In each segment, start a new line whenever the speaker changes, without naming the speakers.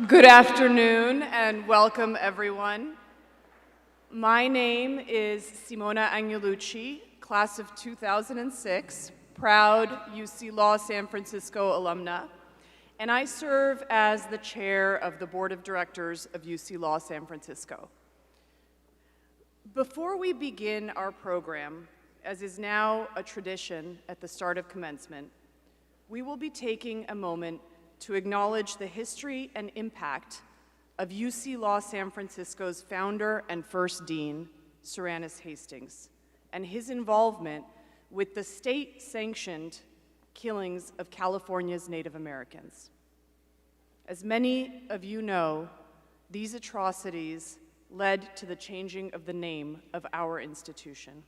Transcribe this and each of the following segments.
Good afternoon and welcome everyone. My name is Simona Agnelucci, class of 2006, proud UC Law San Francisco alumna, and I serve as the chair of the board of directors of UC Law San Francisco. Before we begin our program, as is now a tradition at the start of commencement, we will be taking a moment to acknowledge the history and impact of UC Law San Francisco's founder and first dean, Serenus Hastings, and his involvement with the state-sanctioned killings of California's Native Americans. As many of you know, these atrocities led to the changing of the name of our institution.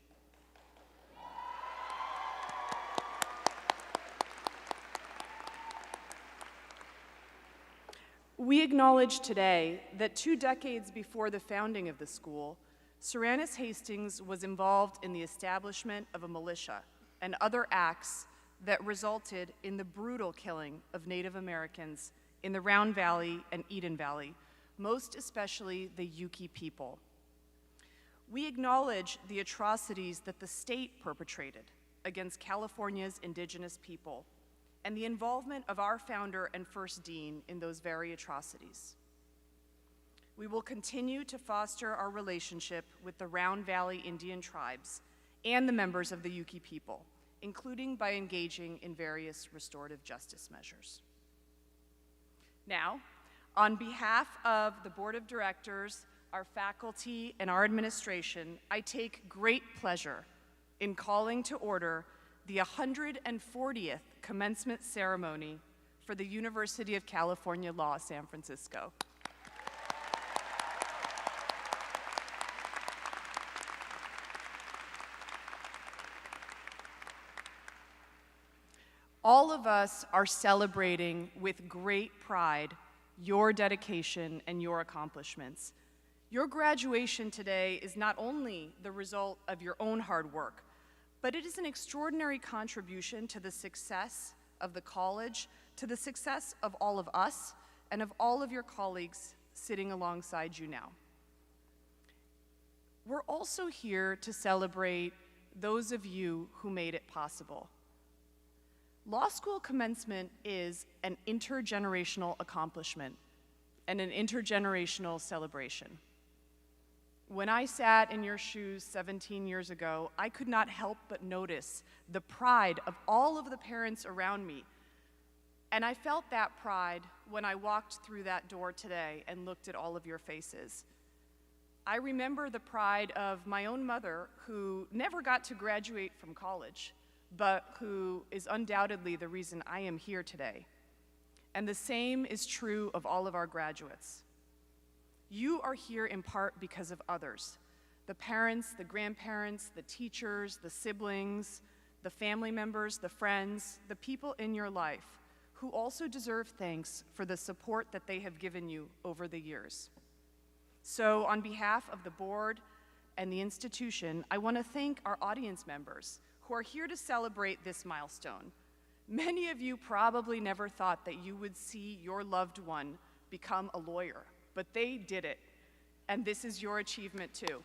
We acknowledge today that 2 decades before the founding of the school, Serenus Hastings was involved in the establishment of a militia and other acts that resulted in the brutal killing of Native Americans in the Round Valley and Eden Valley, most especially the Yuki people. We acknowledge the atrocities that the state perpetrated against California's indigenous people and the involvement of our founder and first dean in those very atrocities. We will continue to foster our relationship with the Round Valley Indian tribes and the members of the Yuki people, including by engaging in various restorative justice measures. Now, on behalf of the board of directors, our faculty, and our administration, I take great pleasure in calling to order the 140th commencement ceremony for the University of California Law San Francisco. All of us are celebrating with great pride your dedication and your accomplishments. Your graduation today is not only the result of your own hard work, but it is an extraordinary contribution to the success of the college, to the success of all of us, and of all of your colleagues sitting alongside you now. We're also here to celebrate those of you who made it possible. Law school commencement is an intergenerational accomplishment and an intergenerational celebration. When I sat in your shoes 17 years ago, I could not help but notice the pride of all of the parents around me. And I felt that pride when I walked through that door today and looked at all of your faces. I remember the pride of my own mother, who never got to graduate from college, but who is undoubtedly the reason I am here today. And the same is true of all of our graduates. You are here in part because of others, the parents, the grandparents, the teachers, the siblings, the family members, the friends, the people in your life who also deserve thanks for the support that they have given you over the years. So on behalf of the board and the institution, I want to thank our audience members who are here to celebrate this milestone. Many of you probably never thought that you would see your loved one become a lawyer, but they did it, and this is your achievement too.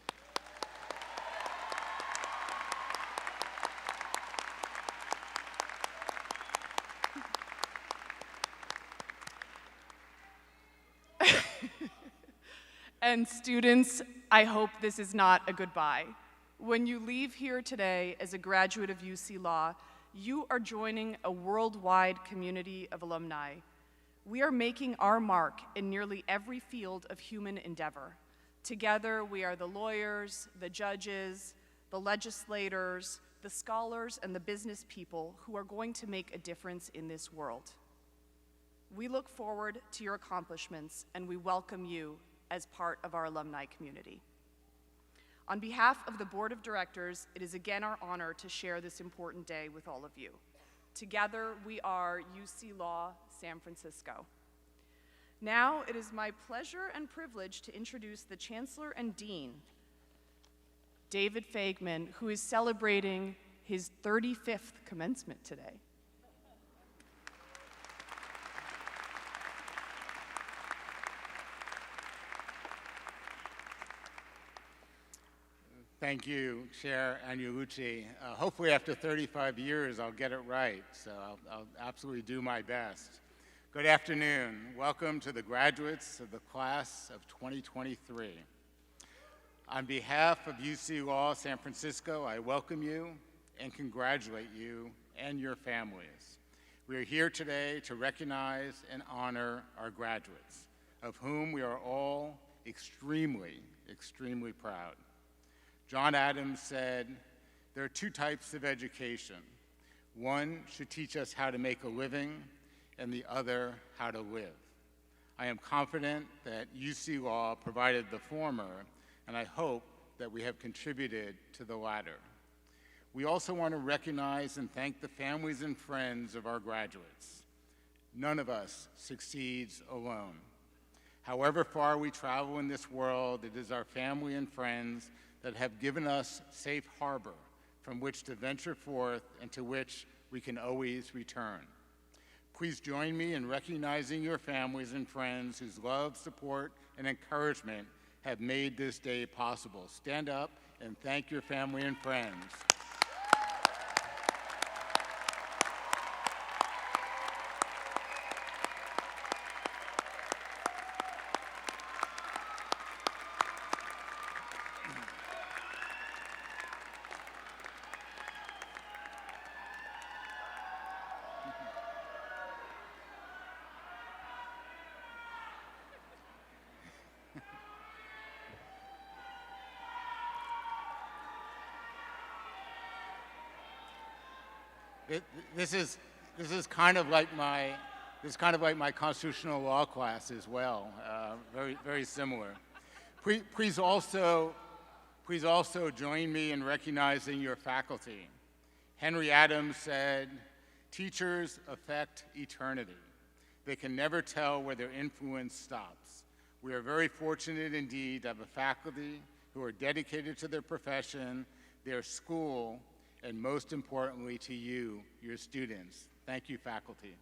And students, I hope this is not a goodbye. When you leave here today as a graduate of UC Law, you are joining a worldwide community of alumni. We are making our mark in nearly every field of human endeavor. Together, we are the lawyers, the judges, the legislators, the scholars, and the business people who are going to make a difference in this world. We look forward to your accomplishments, and we welcome you as part of our alumni community. On behalf of the board of directors, it is again our honor to share this important day with all of you. Together, we are UC Law San Francisco. Now, it is my pleasure and privilege to introduce the Chancellor and Dean, David Fagman, who is celebrating his 35th commencement today.
Thank you, Chair Angelucci. Hopefully after 35 years, I'll get it right, so I'll absolutely do my best. Good afternoon. Welcome to the graduates of the class of 2023. On behalf of UC Law San Francisco, I welcome you and congratulate you and your families. We are here today to recognize and honor our graduates, of whom we are all extremely, extremely proud. John Adams said, there are two types of education. One should teach us how to make a living, and the other how to live. I am confident that UC Law provided the former, and I hope that we have contributed to the latter. We also want to recognize and thank the families and friends of our graduates. None of us succeeds alone. However far we travel in this world, it is our family and friends that have given us safe harbor from which to venture forth and to which we can always return. Please join me in recognizing your families and friends whose love, support, and encouragement have made this day possible. Stand up and thank your family and friends. This is kind of like my constitutional law class as well. Very similar. Please also join me in recognizing your faculty. Henry Adams said, "Teachers affect eternity. They can never tell where their influence stops." We are very fortunate indeed to have a faculty who are dedicated to their profession, their school, and most importantly to you, your students. Thank you, faculty.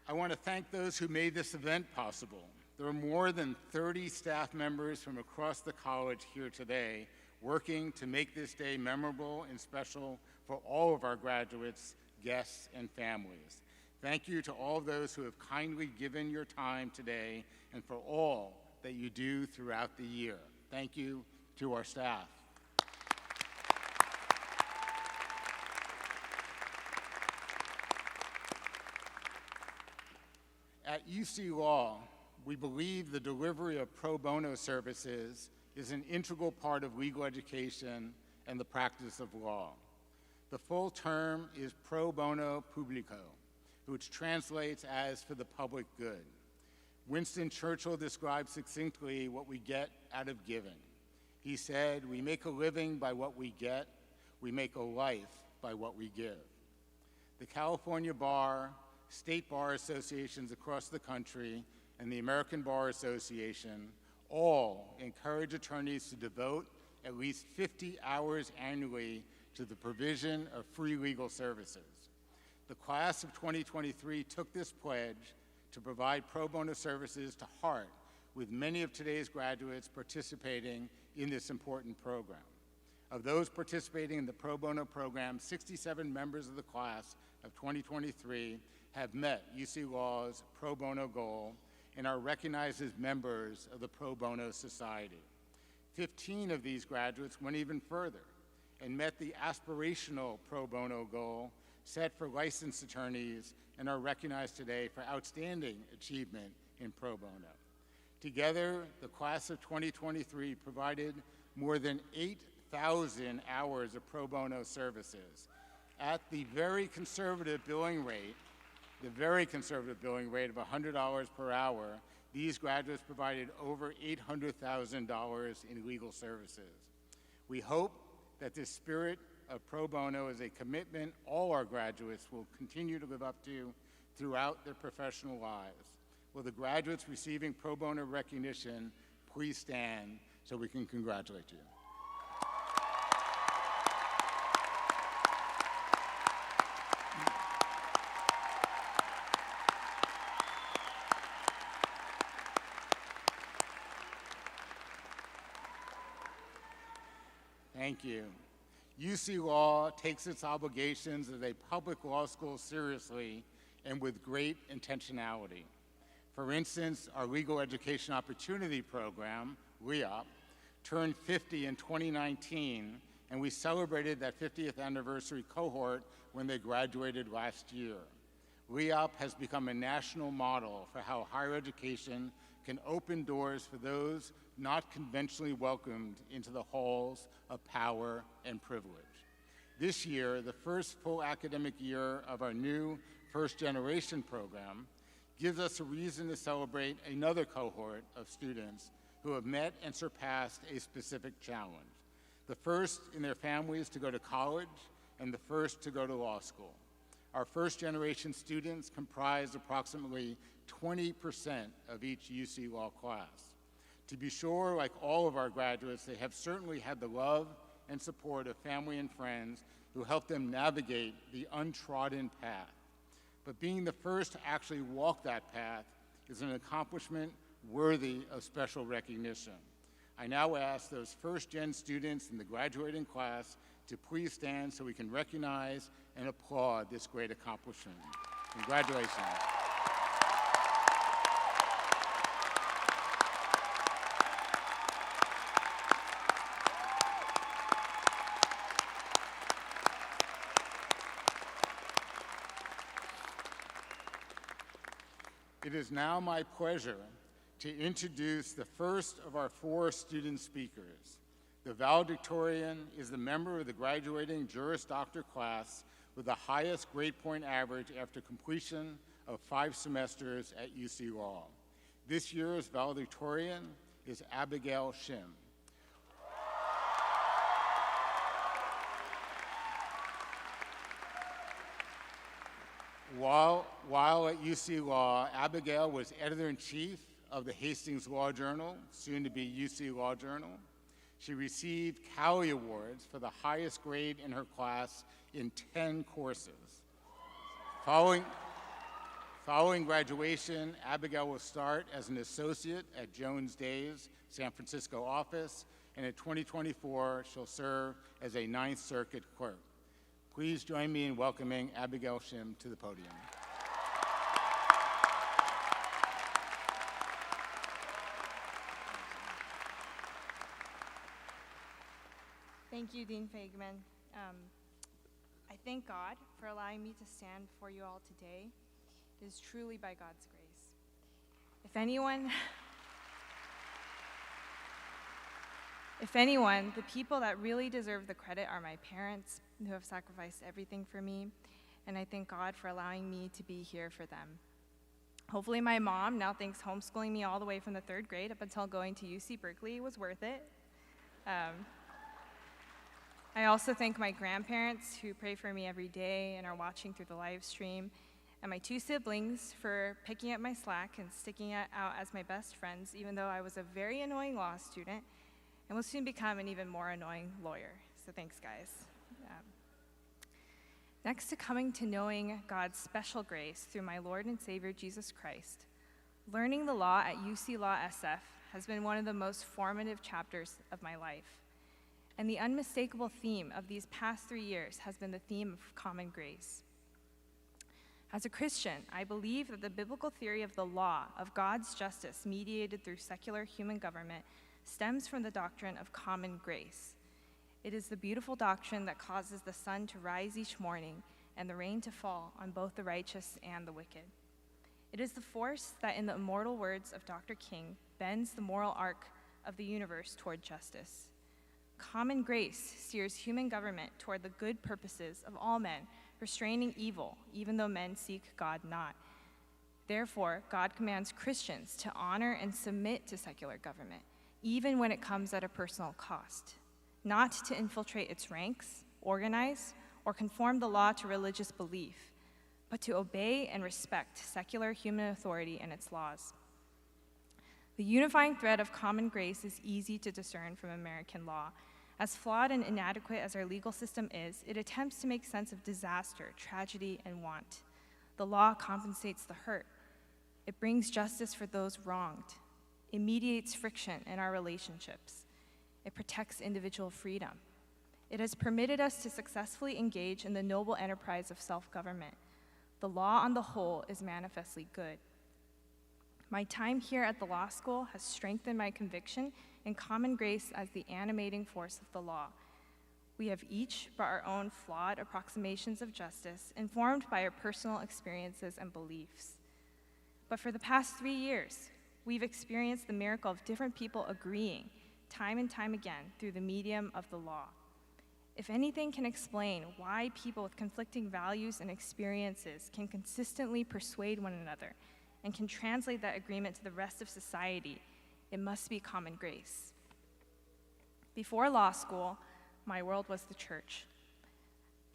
I want to thank those who made this event possible. There are more than 30 staff members from across the college here today working to make this day memorable and special for all of our graduates, guests, and families. Thank you to all those who have kindly given your time today and for all that you do throughout the year. Thank you to our staff. At UC Law, we believe the delivery of pro bono services is an integral part of legal education and the practice of law. The full term is pro bono publico, which translates as for the public good. Winston Churchill described succinctly what we get out of giving. He said, "We make a living by what we get. We make a life by what we give." The California Bar, state bar associations across the country, and the American Bar Association all encourage attorneys to devote at least 50 hours annually to the provision of free legal services. The class of 2023 took this pledge to provide pro bono services to heart, with many of today's graduates participating in this important program. Of those participating in the pro bono program, 67 members of the class of 2023 have met UC Law's pro bono goal and are recognized as members of the Pro Bono Society. 15 of these graduates went even further and met the aspirational pro bono goal set for licensed attorneys and are recognized today for outstanding achievement in pro bono. Together, the class of 2023 provided more than 8,000 hours of pro bono services. At the very conservative billing rate of $100 per hour, these graduates provided over $800,000 in legal services. We hope that this spirit of pro bono is a commitment all our graduates will continue to live up to throughout their professional lives. Will the graduates receiving pro bono recognition please stand so we can congratulate you? Thank you. UC Law takes its obligations as a public law school seriously and with great intentionality. For instance, our Legal Education Opportunity Program, LEOP, turned 50 in 2019, and we celebrated that 50th anniversary cohort when they graduated last year. LEOP has become a national model for how higher education can open doors for those not conventionally welcomed into the halls of power and privilege. This year, the first full academic year of our new First Generation program, gives us a reason to celebrate another cohort of students who have met and surpassed a specific challenge. The first in their families to go to college and the first to go to law school. Our first generation students comprise approximately 20% of each UC Law class. To be sure, like all of our graduates, they have certainly had the love and support of family and friends who help them navigate the untrodden path. But being the first to actually walk that path is an accomplishment worthy of special recognition. I now ask those first-gen students in the graduating class to please stand so we can recognize and applaud this great accomplishment. Congratulations. It is now my pleasure to introduce the first of our 4 student speakers. The valedictorian is the member of the graduating Juris Doctor class with the highest grade point average after completion of 5 semesters at UC Law. This year's valedictorian is Abigail Shim. While at UC Law, Abigail was editor-in-chief of the Hastings Law Journal, soon to be UC Law Journal. She received Cowley Awards for the highest grade in her class in 10 courses. Following graduation, Abigail will start as an associate at Jones Day's San Francisco office, and in 2024, she'll serve as a Ninth Circuit clerk. Please join me in welcoming Abigail Shim to the podium.
Thank you, Dean Fagman. I thank God for allowing me to stand before you all today. It is truly by God's grace. If anyone, the people that really deserve the credit are my parents, who have sacrificed everything for me, and I thank God for allowing me to be here for them. Hopefully my mom now thinks homeschooling me all the way from the 3rd grade up until going to UC Berkeley was worth it. I also thank my grandparents who pray for me every day and are watching through the live stream, and my 2 siblings for picking up my slack and sticking it out as my best friends, even though I was a very annoying law student and will soon become an even more annoying lawyer. So thanks, guys. Next to coming to knowing God's special grace through my Lord and Savior Jesus Christ, learning the law at UC Law SF has been one of the most formative chapters of my life. And the unmistakable theme of these past 3 years has been the theme of common grace. As a Christian, I believe that the biblical theory of the law, of God's justice mediated through secular human government, stems from the doctrine of common grace. It is the beautiful doctrine that causes the sun to rise each morning and the rain to fall on both the righteous and the wicked. It is the force that, in the immortal words of Dr. King, bends the moral arc of the universe toward justice. Common grace steers human government toward the good purposes of all men, restraining evil, even though men seek God not. Therefore, God commands Christians to honor and submit to secular government, even when it comes at a personal cost, not to infiltrate its ranks, organize, or conform the law to religious belief, but to obey and respect secular human authority and its laws. The unifying thread of common grace is easy to discern from American law. As flawed and inadequate as our legal system is, it attempts to make sense of disaster, tragedy, and want. The law compensates the hurt. It brings justice for those wronged. It mediates friction in our relationships. It protects individual freedom. It has permitted us to successfully engage in the noble enterprise of self-government. The law on the whole is manifestly good. My time here at the law school has strengthened my conviction in common grace as the animating force of the law. We have each brought our own flawed approximations of justice, informed by our personal experiences and beliefs. But for the past 3 years, we've experienced the miracle of different people agreeing, time and time again, through the medium of the law. If anything can explain why people with conflicting values and experiences can consistently persuade one another and can translate that agreement to the rest of society, it must be common grace. Before law school, my world was the church.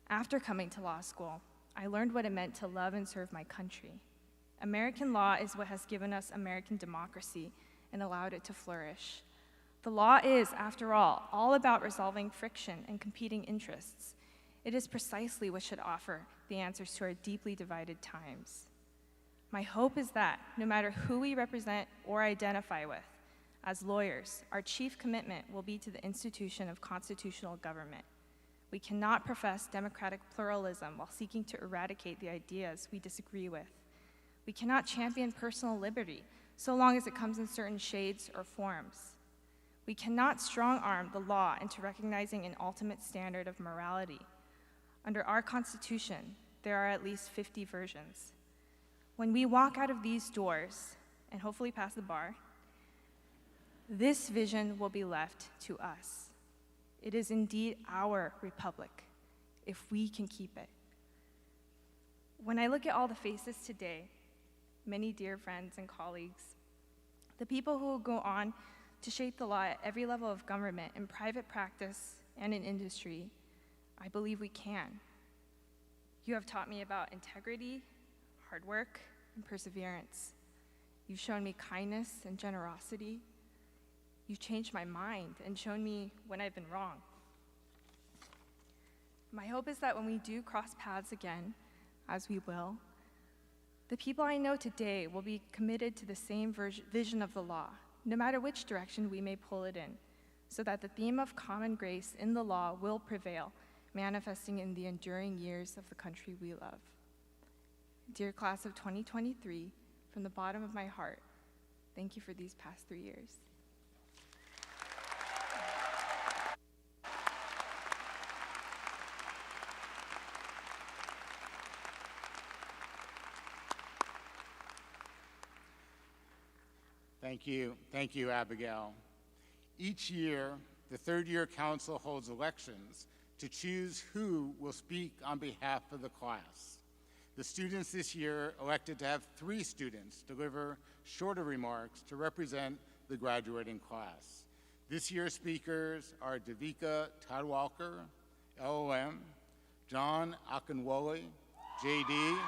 After coming to law school, I learned what it meant to love and serve my country. American law is what has given us American democracy and allowed it to flourish. The law is, after all about resolving friction and competing interests. It is precisely what should offer the answers to our deeply divided times. My hope is that, no matter who we represent or identify with, as lawyers, our chief commitment will be to the institution of constitutional government. We cannot profess democratic pluralism while seeking to eradicate the ideas we disagree with. We cannot champion personal liberty so long as it comes in certain shades or forms. We cannot strong-arm the law into recognizing an ultimate standard of morality. Under our Constitution, there are at least 50 versions. When we walk out of these doors, and hopefully pass the bar, this vision will be left to us. It is indeed our republic, if we can keep it. When I look at all the faces today, many dear friends and colleagues, the people who will go on to shape the law at every level of government, in private practice and in industry, I believe we can. You have taught me about integrity, hard work, and perseverance. You've shown me kindness and generosity. You've changed my mind and shown me when I've been wrong. My hope is that when we do cross paths again, as we will, the people I know today will be committed to the same vision of the law, no matter which direction we may pull it in, so that the theme of common grace in the law will prevail, manifesting in the enduring years of the country we love. Dear class of 2023, from the bottom of my heart, thank you for these past 3 years.
Thank you, Abigail. Each year, the third-year council holds elections to choose who will speak on behalf of the class. The students this year elected to have 3 students deliver shorter remarks to represent the graduating class. This year's speakers are Devika Tadwalkar, LLM, John Akinwole, JD,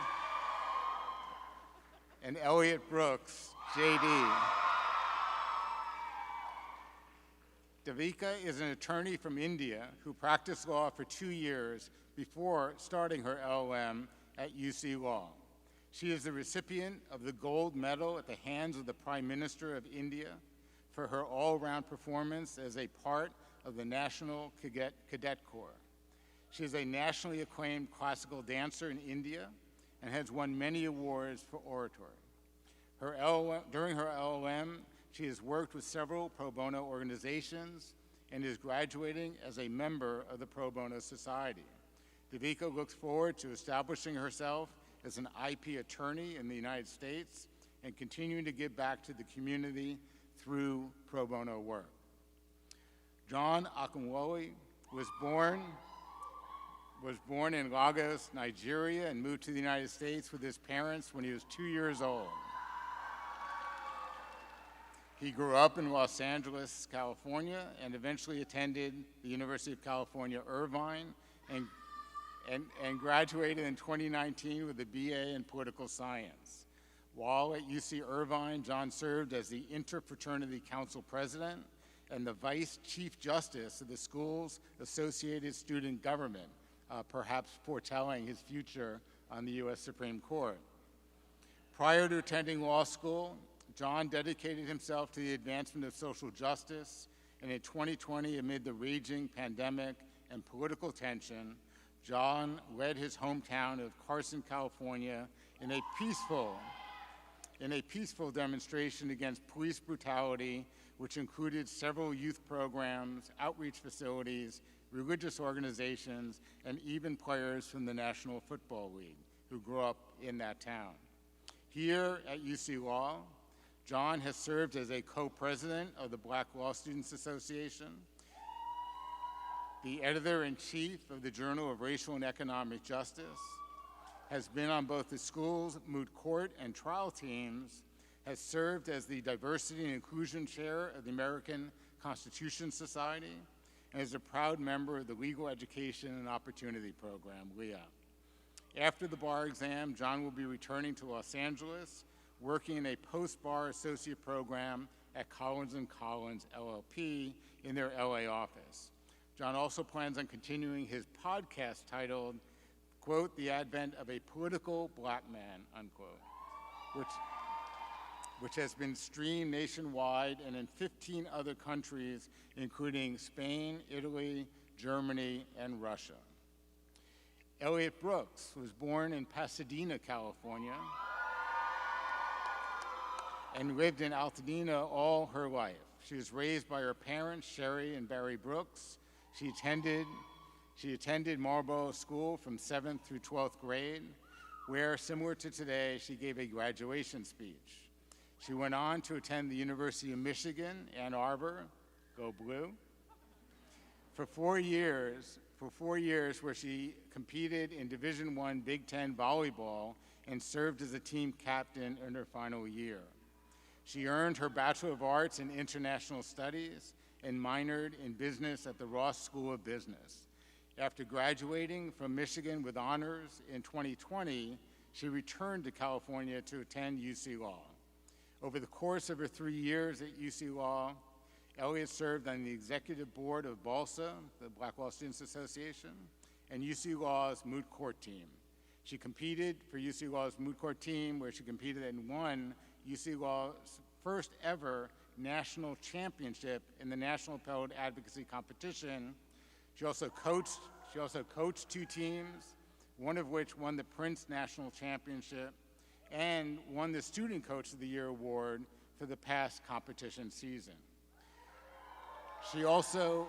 and Elliot Brooks, JD. Devika is an attorney from India who practiced law for 2 years before starting her LLM at UC Law. She is the recipient of the gold medal at the hands of the Prime Minister of India for her all-round performance as a part of the National Cadet Corps. She is a nationally acclaimed classical dancer in India and has won many awards for oratory. During her LLM, she has worked with several pro bono organizations and is graduating as a member of the Pro Bono Society. Devika looks forward to establishing herself as an IP attorney in the United States and continuing to give back to the community through pro bono work. John Akinwole was born in Lagos, Nigeria, and moved to the United States with his parents when he was 2 years old. He grew up in Los Angeles, California, and eventually attended the University of California, Irvine, and graduated in 2019 with a BA in political science. While at UC Irvine, John served as the Interfraternity Council President and the Vice Chief Justice of the school's Associated Student Government, perhaps foretelling his future on the U.S. Supreme Court. Prior to attending law school, John dedicated himself to the advancement of social justice, and in 2020, amid the raging pandemic and political tension, John led his hometown of Carson, California in a peaceful demonstration against police brutality, which included several youth programs, outreach facilities, religious organizations, and even players from the National Football League who grew up in that town. Here at UC Law, John has served as a co-president of the Black Law Students Association, the editor-in-chief of the Journal of Racial and Economic Justice, has been on both the school's moot court and trial teams, has served as the Diversity and Inclusion Chair of the American Constitution Society, and is a proud member of the Legal Education and Opportunity Program, LEA. After the bar exam, John will be returning to Los Angeles, working in a post-bar associate program at Collins & Collins, LLP, in their LA office. John also plans on continuing his podcast titled, quote, The Advent of a Political Black Man, unquote, which has been streamed nationwide and in 15 other countries, including Spain, Italy, Germany, and Russia. Elliott Brooks was born in Pasadena, California, and lived in Altadena all her life. She was raised by her parents, Sherry and Barry Brooks. She attended Marlboro School from 7th through 12th grade, where, similar to today, she gave a graduation speech. She went on to attend the University of Michigan, Ann Arbor, go blue, for 4 years, where she competed in Division I Big Ten volleyball and served as a team captain in her final year. She earned her Bachelor of Arts in International Studies and minored in business at the Ross School of Business. After graduating from Michigan with honors in 2020, she returned to California to attend UC Law. Over the course of her 3 years at UC Law, Elliott served on the executive board of BALSA, the Black Law Students Association, and UC Law's moot court team. She competed for UC Law's moot court team, where she competed and won UC Law's first ever national championship in the National Appellate Advocacy Competition. She also coached 2 teams, one of which won the Prince National Championship and won the Student Coach of the Year award for the past competition season. She also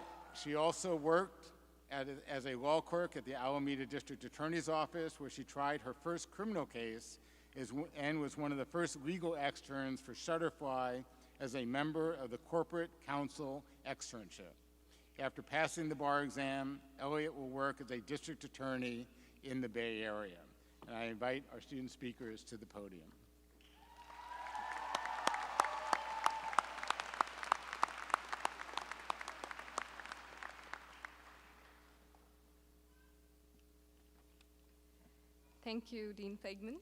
worked as a law clerk at the Alameda District Attorney's Office, where she tried her first criminal case and was one of the first legal externs for Shutterfly as a member of the Corporate Counsel externship. After passing the bar exam, Elliott will work as a district attorney in the Bay Area. And I invite our student speakers to the podium.
Thank you, Dean Feigman.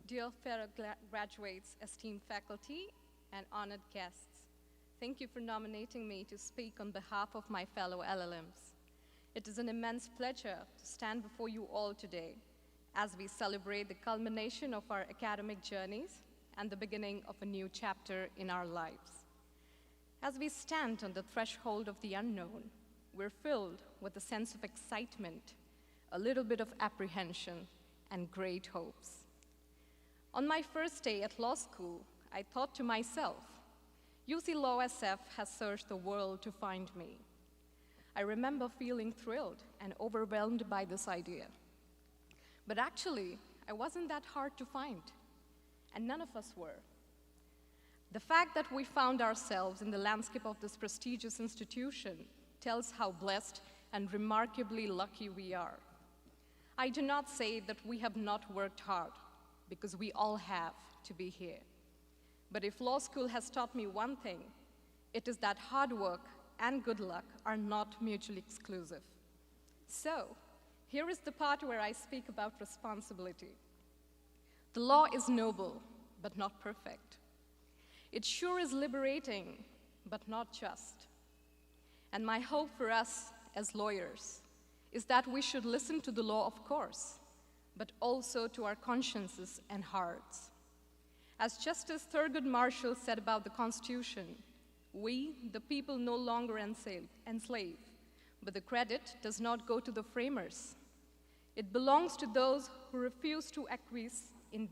Dear fellow graduates, esteemed faculty, and honored guests, thank you for nominating me to speak on behalf of my fellow LLMs. It is an immense pleasure to stand before you all today as we celebrate the culmination of our academic journeys and the beginning of a new chapter in our lives. As we stand on the threshold of the unknown, we're filled with a sense of excitement, a little bit of apprehension, and great hopes. On my first day at law school, I thought to myself, UC Law SF has searched the world to find me. I remember feeling thrilled and overwhelmed by this idea. But actually, I wasn't that hard to find, and none of us were. The fact that we found ourselves in the landscape of this prestigious institution tells how blessed and remarkably lucky we are. I do not say that we have not worked hard, because we all have to be here. But if law school has taught me one thing, it is that hard work and good luck are not mutually exclusive. So, here is the part where I speak about responsibility. The law is noble, but not perfect. It sure is liberating, but not just. And my hope for us as lawyers is that we should listen to the law, of course, but also to our consciences and hearts. As Justice Thurgood Marshall said about the Constitution, we, the people, no longer enslave, but the credit does not go to the framers. It belongs to those who refuse to acquiesce in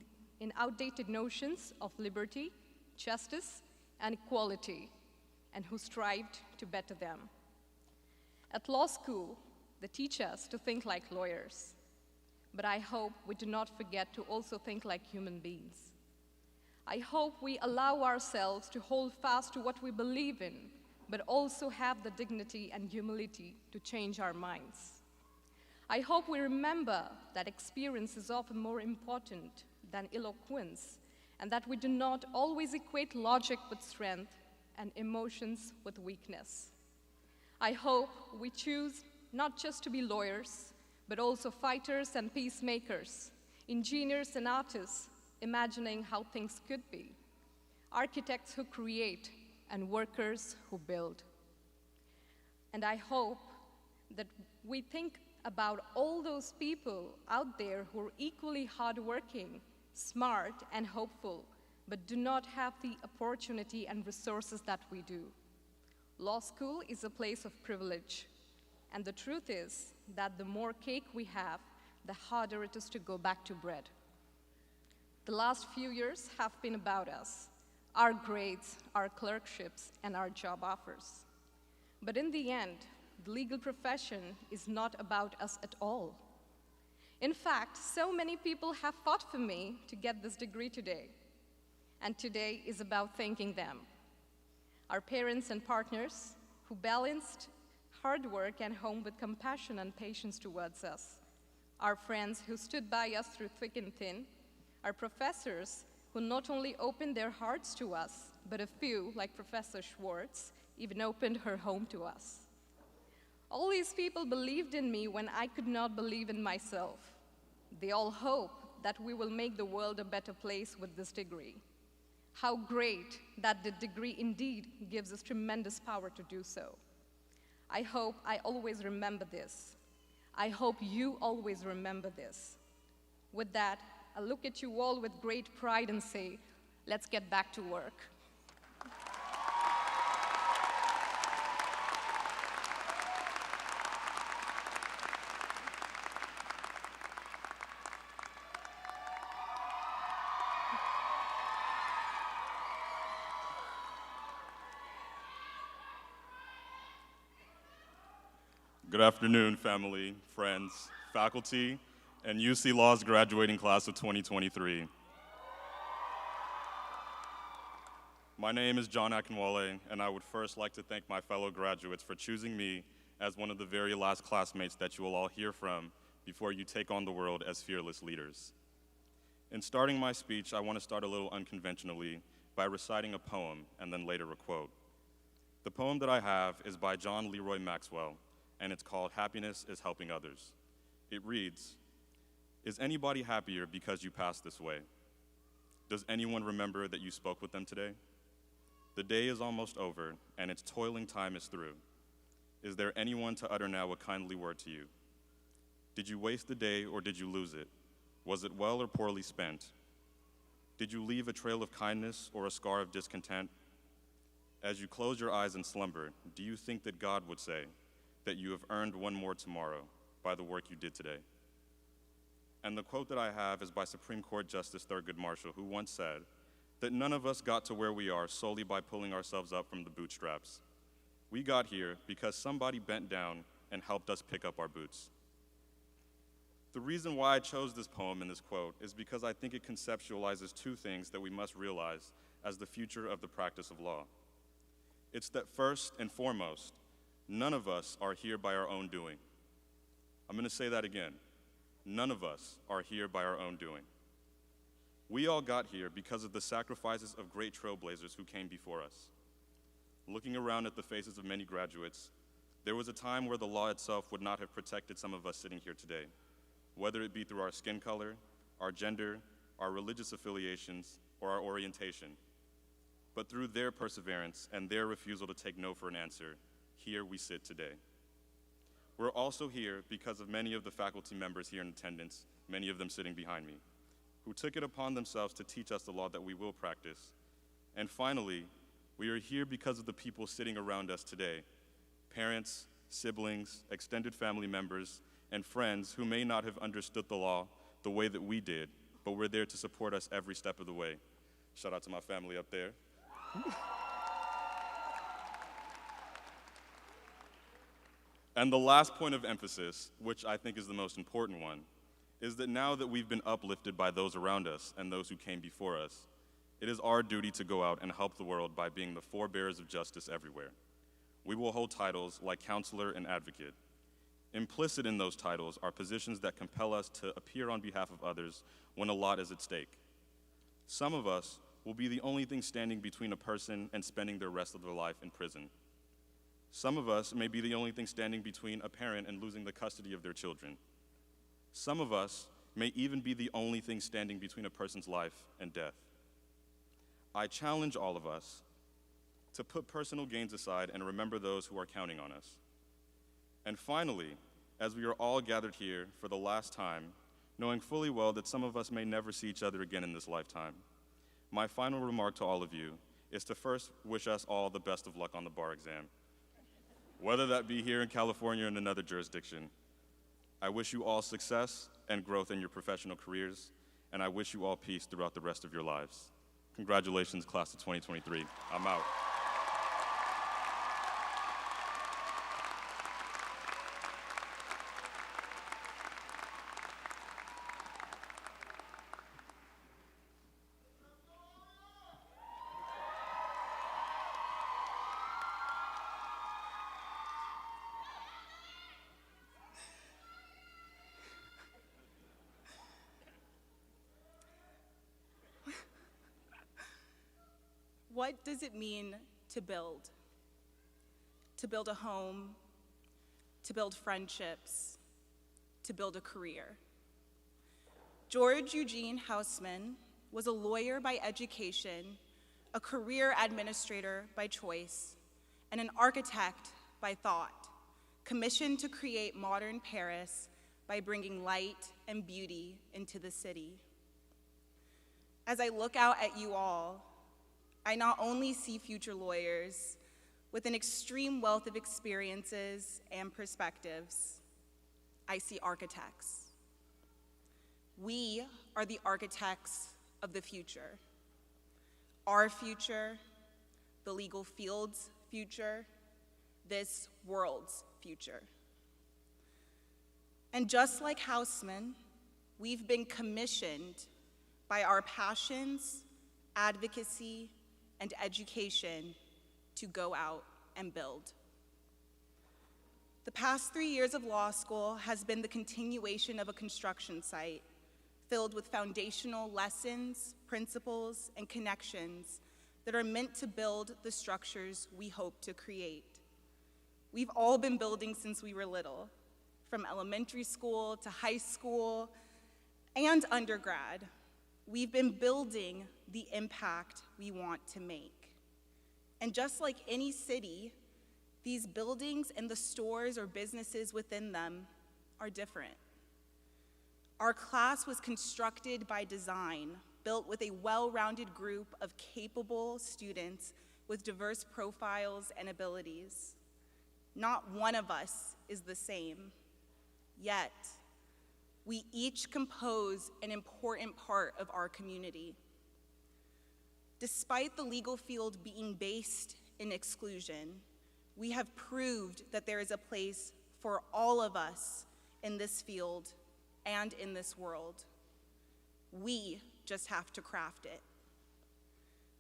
outdated notions of liberty, justice, and equality, and who strived to better them. At law school, they teach us to think like lawyers, but I hope we do not forget to also think like human beings. I hope we allow ourselves to hold fast to what we believe in, but also have the dignity and humility to change our minds. I hope we remember that experience is often more important than eloquence, and that we do not always equate logic with strength and emotions with weakness. I hope we choose not just to be lawyers, but also fighters and peacemakers, engineers and artists, imagining how things could be, architects who create, and workers who build. And I hope that we think about all those people out there who are equally hardworking, smart, and hopeful, but do not have the opportunity and resources that we do. Law school is a place of privilege, and the truth is that the more cake we have, the harder it is to go back to bread. The last few years have been about us, our grades, our clerkships, and our job offers. But in the end, the legal profession is not about us at all. In fact, so many people have fought for me to get this degree today, and today is about thanking them. Our parents and partners who balanced hard work and home with compassion and patience towards us. Our friends who stood by us through thick and thin. Our professors who not only opened their hearts to us, but a few, like Professor Schwartz, even opened her home to us. All these people believed in me when I could not believe in myself. They all hope that we will make the world a better place with this degree. How great that the degree indeed gives us tremendous power to do so. I hope I always remember this. I hope you always remember this. With that, I look at you all with great pride and say, let's get back to work.
Good afternoon, family, friends, faculty, and UC Law's graduating class of 2023. My name is John Akinwale, and I would first like to thank my fellow graduates for choosing me as one of the very last classmates that you will all hear from before you take on the world as fearless leaders. In starting my speech, I want to start a little unconventionally by reciting a poem and then later a quote. The poem that I have is by John Leroy Maxwell, and it's called Happiness is Helping Others. It reads, "Is anybody happier because you passed this way? Does anyone remember that you spoke with them today? The day is almost over, and its toiling time is through. Is there anyone to utter now a kindly word to you? Did you waste the day or did you lose it? Was it well or poorly spent? Did you leave a trail of kindness or a scar of discontent? As you close your eyes in slumber, do you think that God would say that you have earned one more tomorrow by the work you did today?" And the quote that I have is by Supreme Court Justice Thurgood Marshall, who once said that none of us got to where we are solely by pulling ourselves up from the bootstraps. We got here because somebody bent down and helped us pick up our boots. The reason why I chose this poem and this quote is because I think it conceptualizes two things that we must realize as the future of the practice of law. It's that first and foremost, none of us are here by our own doing. I'm going to say that again. None of us are here by our own doing. We all got here because of the sacrifices of great trailblazers who came before us. Looking around at the faces of many graduates, there was a time where the law itself would not have protected some of us sitting here today, whether it be through our skin color, our gender, our religious affiliations, or our orientation. But through their perseverance and their refusal to take no for an answer, here we sit today. We're also here because of many of the faculty members here in attendance, many of them sitting behind me, who took it upon themselves to teach us the law that we will practice. And finally, we are here because of the people sitting around us today, parents, siblings, extended family members, and friends who may not have understood the law the way that we did, but were there to support us every step of the way. Shout out to my family up there. And the last point of emphasis, which I think is the most important one, is that now that we've been uplifted by those around us and those who came before us, it is our duty to go out and help the world by being the forebearers of justice everywhere. We will hold titles like counselor and advocate. Implicit in those titles are positions that compel us to appear on behalf of others when a lot is at stake. Some of us will be the only thing standing between a person and spending the rest of their life in prison. Some of us may be the only thing standing between a parent and losing the custody of their children. Some of us may even be the only thing standing between a person's life and death. I challenge all of us to put personal gains aside and remember those who are counting on us. And finally, as we are all gathered here for the last time, knowing fully well that some of us may never see each other again in this lifetime, my final remark to all of you is to first wish us all the best of luck on the bar exam, whether that be here in California or in another jurisdiction. I wish you all success and growth in your professional careers, and I wish you all peace throughout the rest of your lives. Congratulations, class of 2023. I'm out.
What does it mean to build? To build a home, to build friendships, to build a career. George Eugene Houseman was a lawyer by education, a career administrator by choice, and an architect by thought, commissioned to create modern Paris by bringing light and beauty into the city. As I look out at you all, I not only see future lawyers with an extreme wealth of experiences and perspectives, I see architects. We are the architects of the future. Our future, the legal field's future, this world's future. And just like Houseman, we've been commissioned by our passions, advocacy, and education to go out and build. The past 3 years of law school has been the continuation of a construction site filled with foundational lessons, principles, and connections that are meant to build the structures we hope to create. We've all been building since we were little, from elementary school to high school and undergrad. We've been building the impact we want to make. And just like any city, these buildings and the stores or businesses within them are different. Our class was constructed by design, built with a well-rounded group of capable students with diverse profiles and abilities. Not one of us is the same, yet we each compose an important part of our community. Despite the legal field being based in exclusion, we have proved that there is a place for all of us in this field and in this world. We just have to craft it.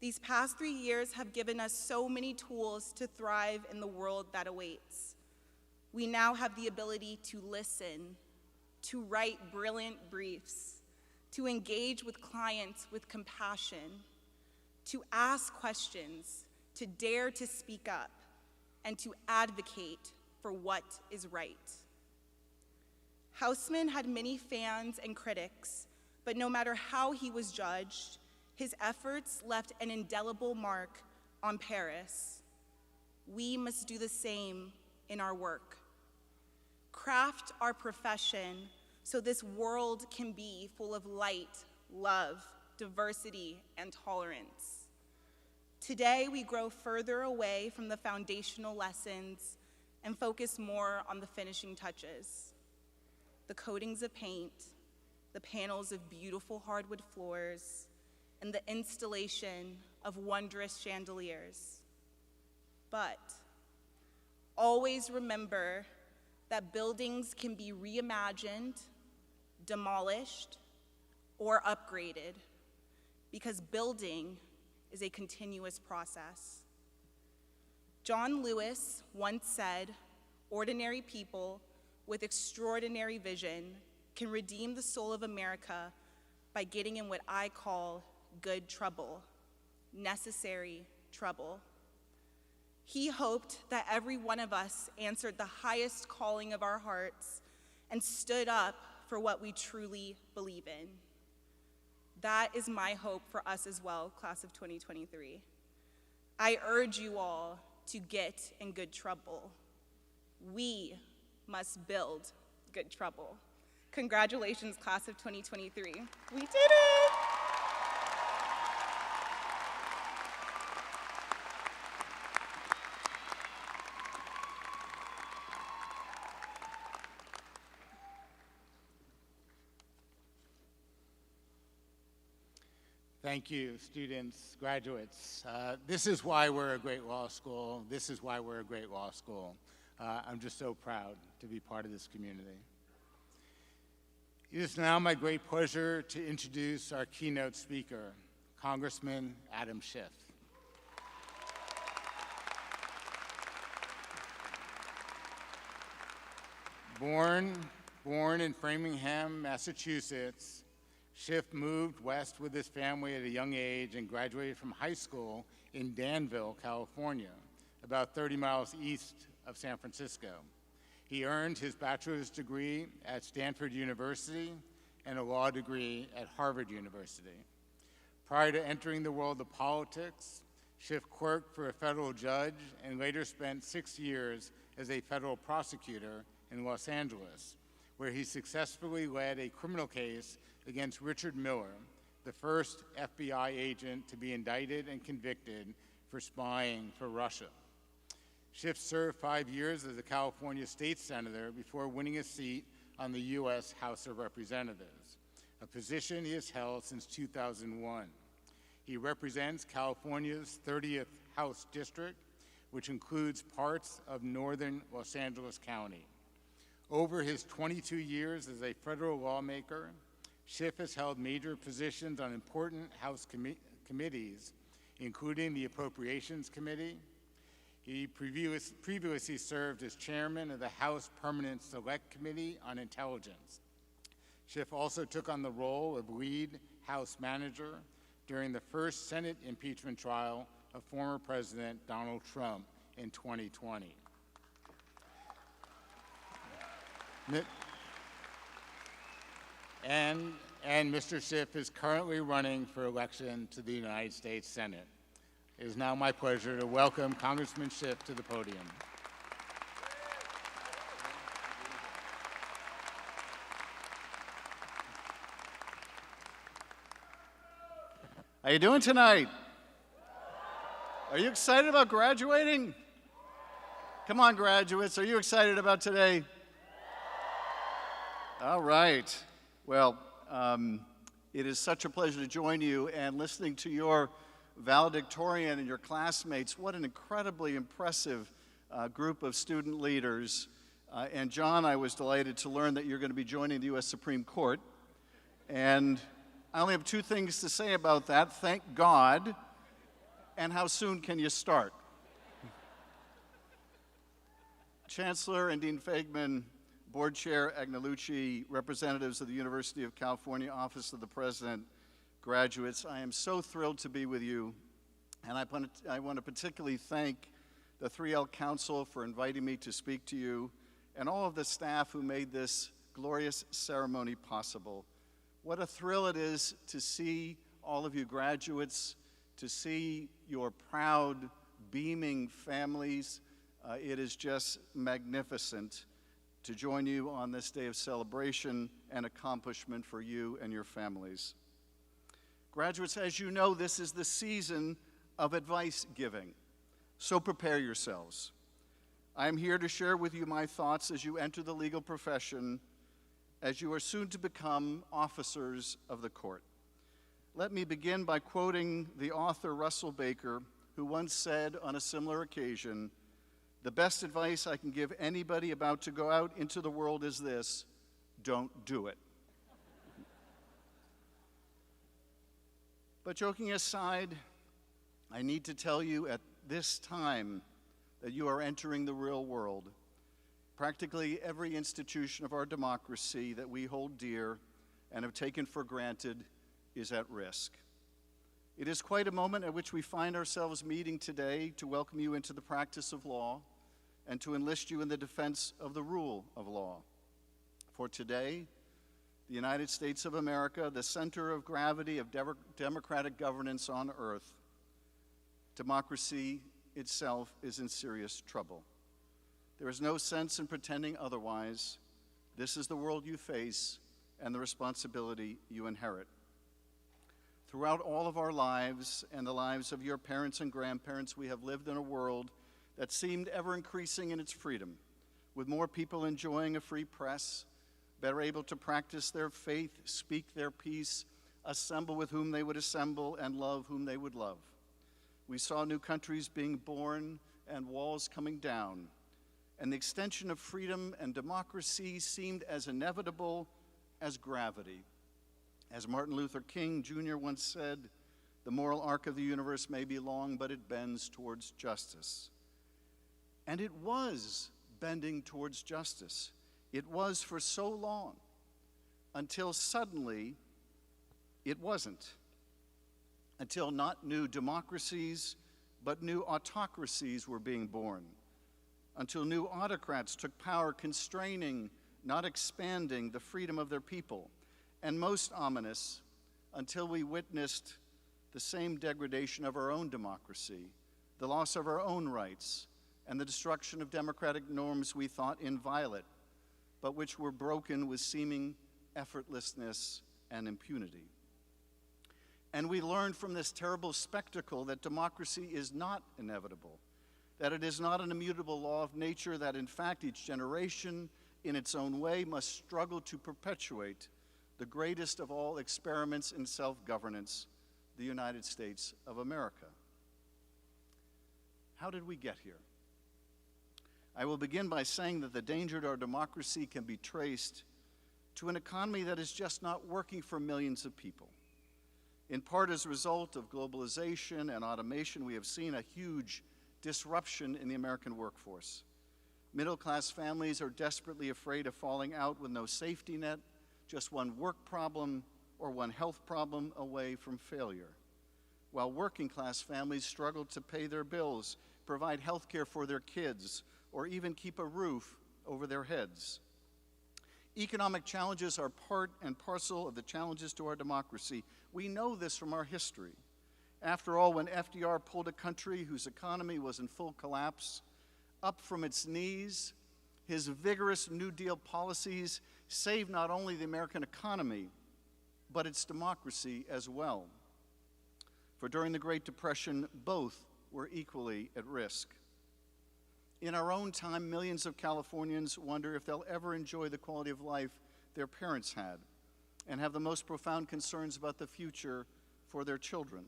These past 3 years have given us so many tools to thrive in the world that awaits. We now have the ability to listen, to write brilliant briefs, to engage with clients with compassion, to ask questions, to dare to speak up, and to advocate for what is right. Houseman had many fans and critics, but no matter how he was judged, his efforts left an indelible mark on Paris. We must do the same in our work. Craft our profession so this world can be full of light, love, diversity, and tolerance. Today, we grow further away from the foundational lessons and focus more on the finishing touches. The coatings of paint, the panels of beautiful hardwood floors, and the installation of wondrous chandeliers. But always remember that buildings can be reimagined, demolished, or upgraded, because building is a continuous process. John Lewis once said, "Ordinary people with extraordinary vision can redeem the soul of America by getting in what I call good trouble, necessary trouble." He hoped that every one of us answered the highest calling of our hearts and stood up for what we truly believe in. That is my hope for us as well, class of 2023. I urge you all to get in good trouble. We must build good trouble. Congratulations, class of 2023. We did it!
Thank you, students, graduates. This is why we're a great law school. This is why we're a great law school. I'm just so proud to be part of this community. It is now my great pleasure to introduce our keynote speaker, Congressman Adam Schiff. Born in Framingham, Massachusetts, Schiff moved west with his family at a young age and graduated from high school in Danville, California, about 30 miles east of San Francisco. He earned his bachelor's degree at Stanford University and a law degree at Harvard University. Prior to entering the world of politics, Schiff clerked for a federal judge and later spent 6 years as a federal prosecutor in Los Angeles, where he successfully led a criminal case against Richard Miller, the first FBI agent to be indicted and convicted for spying for Russia. Schiff served 5 years as a California state senator before winning a seat on the U.S. House of Representatives, a position he has held since 2001. He represents California's 30th House District, which includes parts of northern Los Angeles County. Over his 22 years as a federal lawmaker, Schiff has held major positions on important House committees, including the Appropriations Committee. He previously served as chairman of the House Permanent Select Committee on Intelligence. Schiff also took on the role of lead House manager during the first Senate impeachment trial of former President Donald Trump in 2020. And Mr. Schiff is currently running for election to the United States Senate. It is now my pleasure to welcome Congressman Schiff to the podium.
How you doing tonight? Are you excited about graduating? Come on, graduates, are you excited about today? All right. Well, it is such a pleasure to join you, and listening to your valedictorian and your classmates. What an incredibly impressive group of student leaders. And John, I was delighted to learn that you're going to be joining the U.S. Supreme Court. And I only have 2 things to say about that. Thank God. And how soon can you start? Chancellor and Dean Feigman, Board Chair Agnellucci, representatives of the University of California Office of the President, graduates, I am so thrilled to be with you. And I want to particularly thank the 3L Council for inviting me to speak to you, and all of the staff who made this glorious ceremony possible. What a thrill it is to see all of you graduates, to see your proud, beaming families. It is just magnificent to join you on this day of celebration and accomplishment for you and your families. Graduates, as you know, this is the season of advice giving, so prepare yourselves. I am here to share with you my thoughts as you enter the legal profession, as you are soon to become officers of the court. Let me begin by quoting the author Russell Baker, who once said on a similar occasion, "The best advice I can give anybody about to go out into the world is this: don't do it." But joking aside, I need to tell you at this time that you are entering the real world. Practically every institution of our democracy that we hold dear and have taken for granted is at risk. It is quite a moment at which we find ourselves meeting today to welcome you into the practice of law and to enlist you in the defense of the rule of law. For today, the United States of America, the center of gravity of democratic governance on earth, democracy itself is in serious trouble. There is no sense in pretending otherwise. This is the world you face and the responsibility you inherit. Throughout all of our lives and the lives of your parents and grandparents, we have lived in a world that seemed ever increasing in its freedom, with more people enjoying a free press, better able to practice their faith, speak their piece, assemble with whom they would assemble, and love whom they would love. We saw new countries being born and walls coming down, and the extension of freedom and democracy seemed as inevitable as gravity. As Martin Luther King Jr. once said, "The moral arc of the universe may be long, but it bends towards justice." And it was bending towards justice. It was for so long, until suddenly it wasn't. Until not new democracies, but new autocracies were being born. Until new autocrats took power, constraining, not expanding, the freedom of their people. And most ominous, until we witnessed the same degradation of our own democracy, the loss of our own rights, and the destruction of democratic norms we thought inviolate, but which were broken with seeming effortlessness and impunity. And we learned from this terrible spectacle that democracy is not inevitable, that it is not an immutable law of nature, that in fact each generation in its own way must struggle to perpetuate the greatest of all experiments in self-governance, the United States of America. How did we get here? I will begin by saying that the danger to our democracy can be traced to an economy that is just not working for millions of people. In part as a result of globalization and automation, we have seen a huge disruption in the American workforce. Middle-class families are desperately afraid of falling out with no safety net, just one work problem or one health problem away from failure, while working-class families struggle to pay their bills, provide health care for their kids, or even keep a roof over their heads. Economic challenges are part and parcel of the challenges to our democracy. We know this from our history. After all, when FDR pulled a country whose economy was in full collapse up from its knees, his vigorous New Deal policies saved not only the American economy, but its democracy as well. For during the Great Depression, both were equally at risk. In our own time, millions of Californians wonder if they'll ever enjoy the quality of life their parents had, and have the most profound concerns about the future for their children.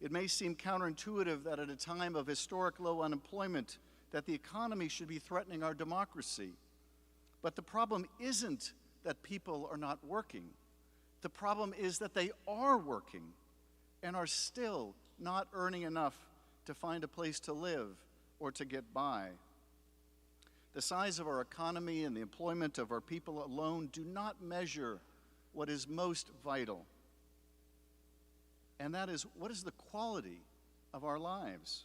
It may seem counterintuitive that at a time of historic low unemployment, that the economy should be threatening our democracy. But the problem isn't that people are not working. The problem is that they are working and are still not earning enough to find a place to live or to get by. The size of our economy and the employment of our people alone do not measure what is most vital. And that is, what is the quality of our lives?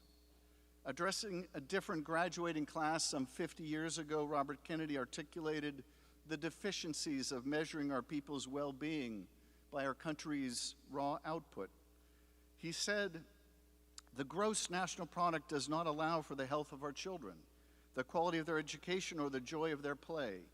Addressing a different graduating class some 50 years ago, Robert Kennedy articulated the deficiencies of measuring our people's well-being by our country's raw output. He said, "The gross national product does not allow for the health of our children, the quality of their education, or the joy of their play.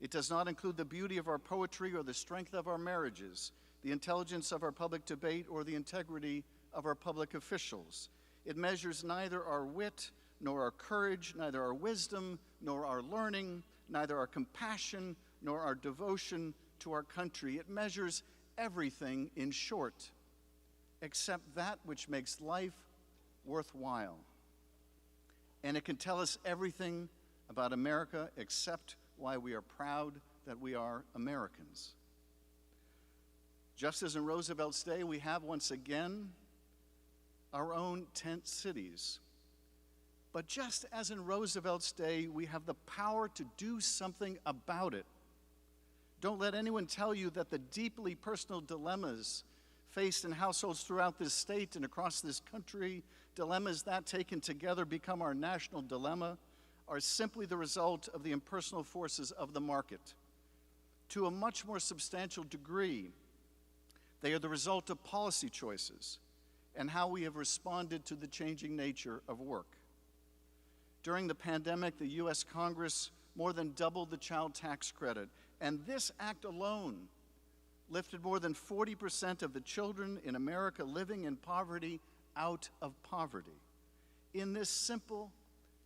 It does not include the beauty of our poetry or the strength of our marriages, the intelligence of our public debate, or the integrity of our public officials. It measures neither our wit nor our courage, neither our wisdom, nor our learning, neither our compassion, nor our devotion to our country. It measures everything, in short, except that which makes life worthwhile. And it can tell us everything about America except why we are proud that we are Americans. Just as in Roosevelt's day, we have once again our own tent cities. But just as in Roosevelt's day, we have the power to do something about it. Don't let anyone tell you that the deeply personal dilemmas faced in households throughout this state and across this country, dilemmas that taken together become our national dilemma, are simply the result of the impersonal forces of the market. To a much more substantial degree, they are the result of policy choices and how we have responded to the changing nature of work. During the pandemic, the U.S. Congress more than doubled the child tax credit, and this act alone lifted more than 40% of the children in America living in poverty out of poverty. In this simple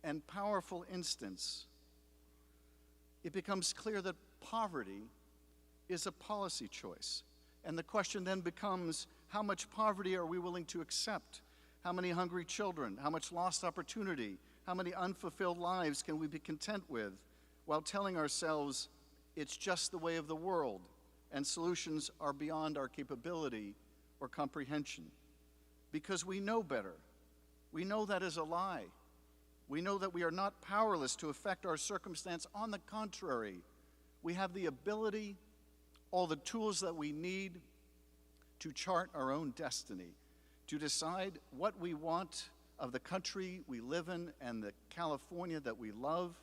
and powerful instance, it becomes clear that poverty is a policy choice. And the question then becomes, how much poverty are we willing to accept? How many hungry children? How much lost opportunity? How many unfulfilled lives can we be content with while telling ourselves it's just the way of the world and solutions are beyond our capability or comprehension? Because we know better. We know that is a lie. We know that we are not powerless to affect our circumstance. On the contrary, we have the ability, all the tools that we need to chart our own destiny, to decide what we want of the country we live in and the California that we love,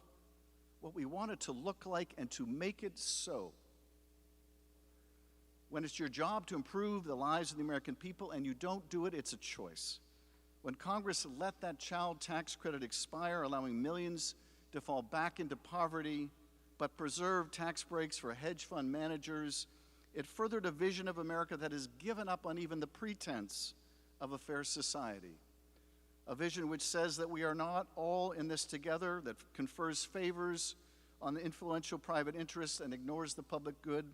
what we want it to look like, and to make it so. When it's your job to improve the lives of the American people and you don't do it, it's a choice. When Congress let that child tax credit expire, allowing millions to fall back into poverty, but preserve tax breaks for hedge fund managers, it furthered a vision of America that has given up on even the pretense of a fair society. A vision which says that we are not all in this together, that confers favors on the influential private interests and ignores the public good,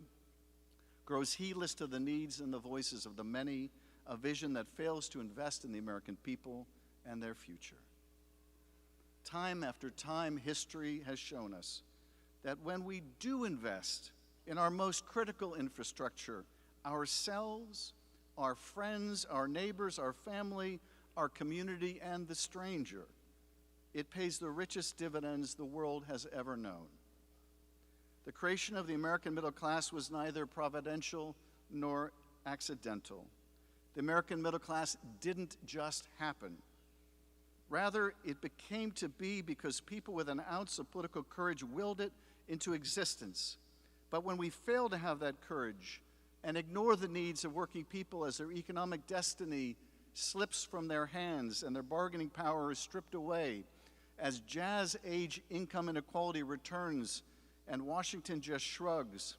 grows heedless to the needs and the voices of the many, a vision that fails to invest in the American people and their future. Time after time, history has shown us that when we do invest in our most critical infrastructure, ourselves, our friends, our neighbors, our family, our community, and the stranger, it pays the richest dividends the world has ever known. The creation of the American middle class was neither providential nor accidental. The American middle class didn't just happen. Rather, it became to be because people with an ounce of political courage willed it into existence. But when we fail to have that courage and ignore the needs of working people as their economic destiny slips from their hands and their bargaining power is stripped away, as jazz-age income inequality returns and Washington just shrugs,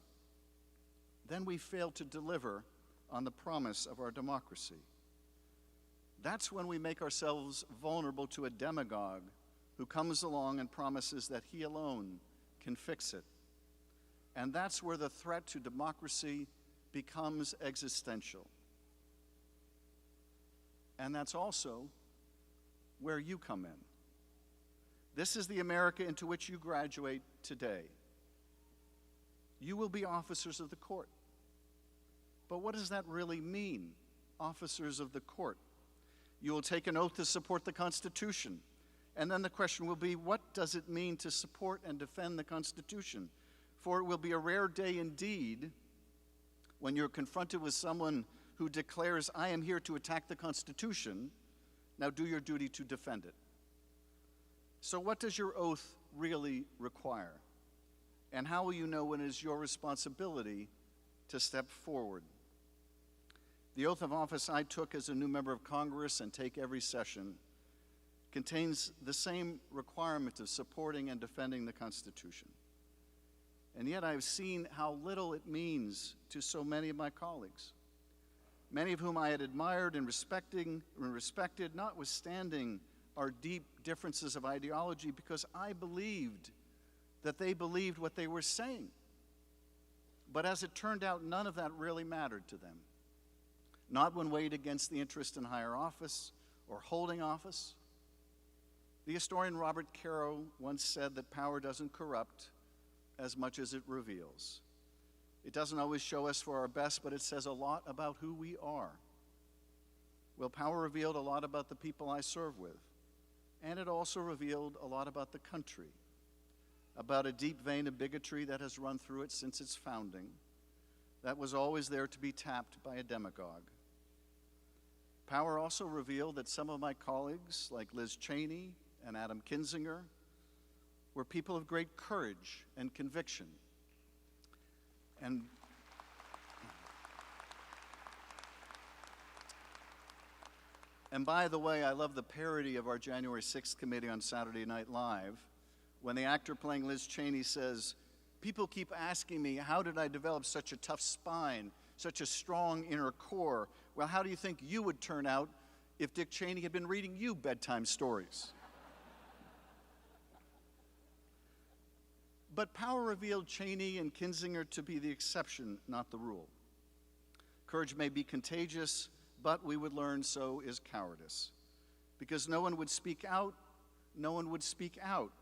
then we fail to deliver on the promise of our democracy. That's when we make ourselves vulnerable to a demagogue who comes along and promises that he alone can fix it. And that's where the threat to democracy becomes existential. And that's also where you come in. This is the America into which you graduate today. You will be officers of the court. But what does that really mean, officers of the court? You will take an oath to support the Constitution. And then the question will be, what does it mean to support and defend the Constitution? For it will be a rare day indeed when you're confronted with someone who declares, I am here to attack the Constitution. Now do your duty to defend it. So what does your oath really require? And how will you know when it is your responsibility to step forward? The oath of office I took as a new member of Congress and take every session contains the same requirement of supporting and defending the Constitution. And yet I've seen how little it means to so many of my colleagues, many of whom I had admired and respected, notwithstanding our deep differences of ideology because I believed that they believed what they were saying. But as it turned out, none of that really mattered to them. Not when weighed against the interest in higher office or holding office. The historian Robert Caro once said that power doesn't corrupt as much as it reveals. It doesn't always show us for our best, but it says a lot about who we are. Well, power revealed a lot about the people I serve with, and it also revealed a lot about the country, about a deep vein of bigotry that has run through it since its founding, that was always there to be tapped by a demagogue. Power also revealed that some of my colleagues, like Liz Cheney and Adam Kinzinger, were people of great courage and conviction. And by the way, I love the parody of our January 6th committee on Saturday Night Live, when the actor playing Liz Cheney says, "People keep asking me, how did I develop such a tough spine, such a strong inner core? Well, how do you think you would turn out if Dick Cheney had been reading you bedtime stories?" But power revealed Cheney and Kinzinger to be the exception, not the rule. Courage may be contagious, but we would learn so is cowardice. Because no one would speak out, no one would speak out.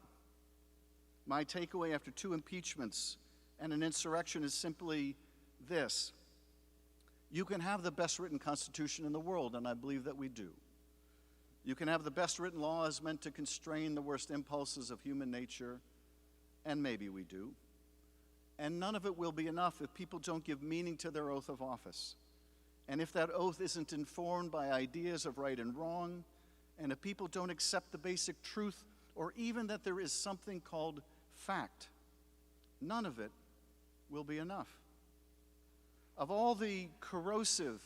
My takeaway after 2 impeachments and an insurrection is simply this. You can have the best written Constitution in the world, and I believe that we do. You can have the best written laws meant to constrain the worst impulses of human nature, and maybe we do. And none of it will be enough if people don't give meaning to their oath of office. And if that oath isn't informed by ideas of right and wrong, and if people don't accept the basic truth, or even that there is something called fact, none of it will be enough. Of all the corrosive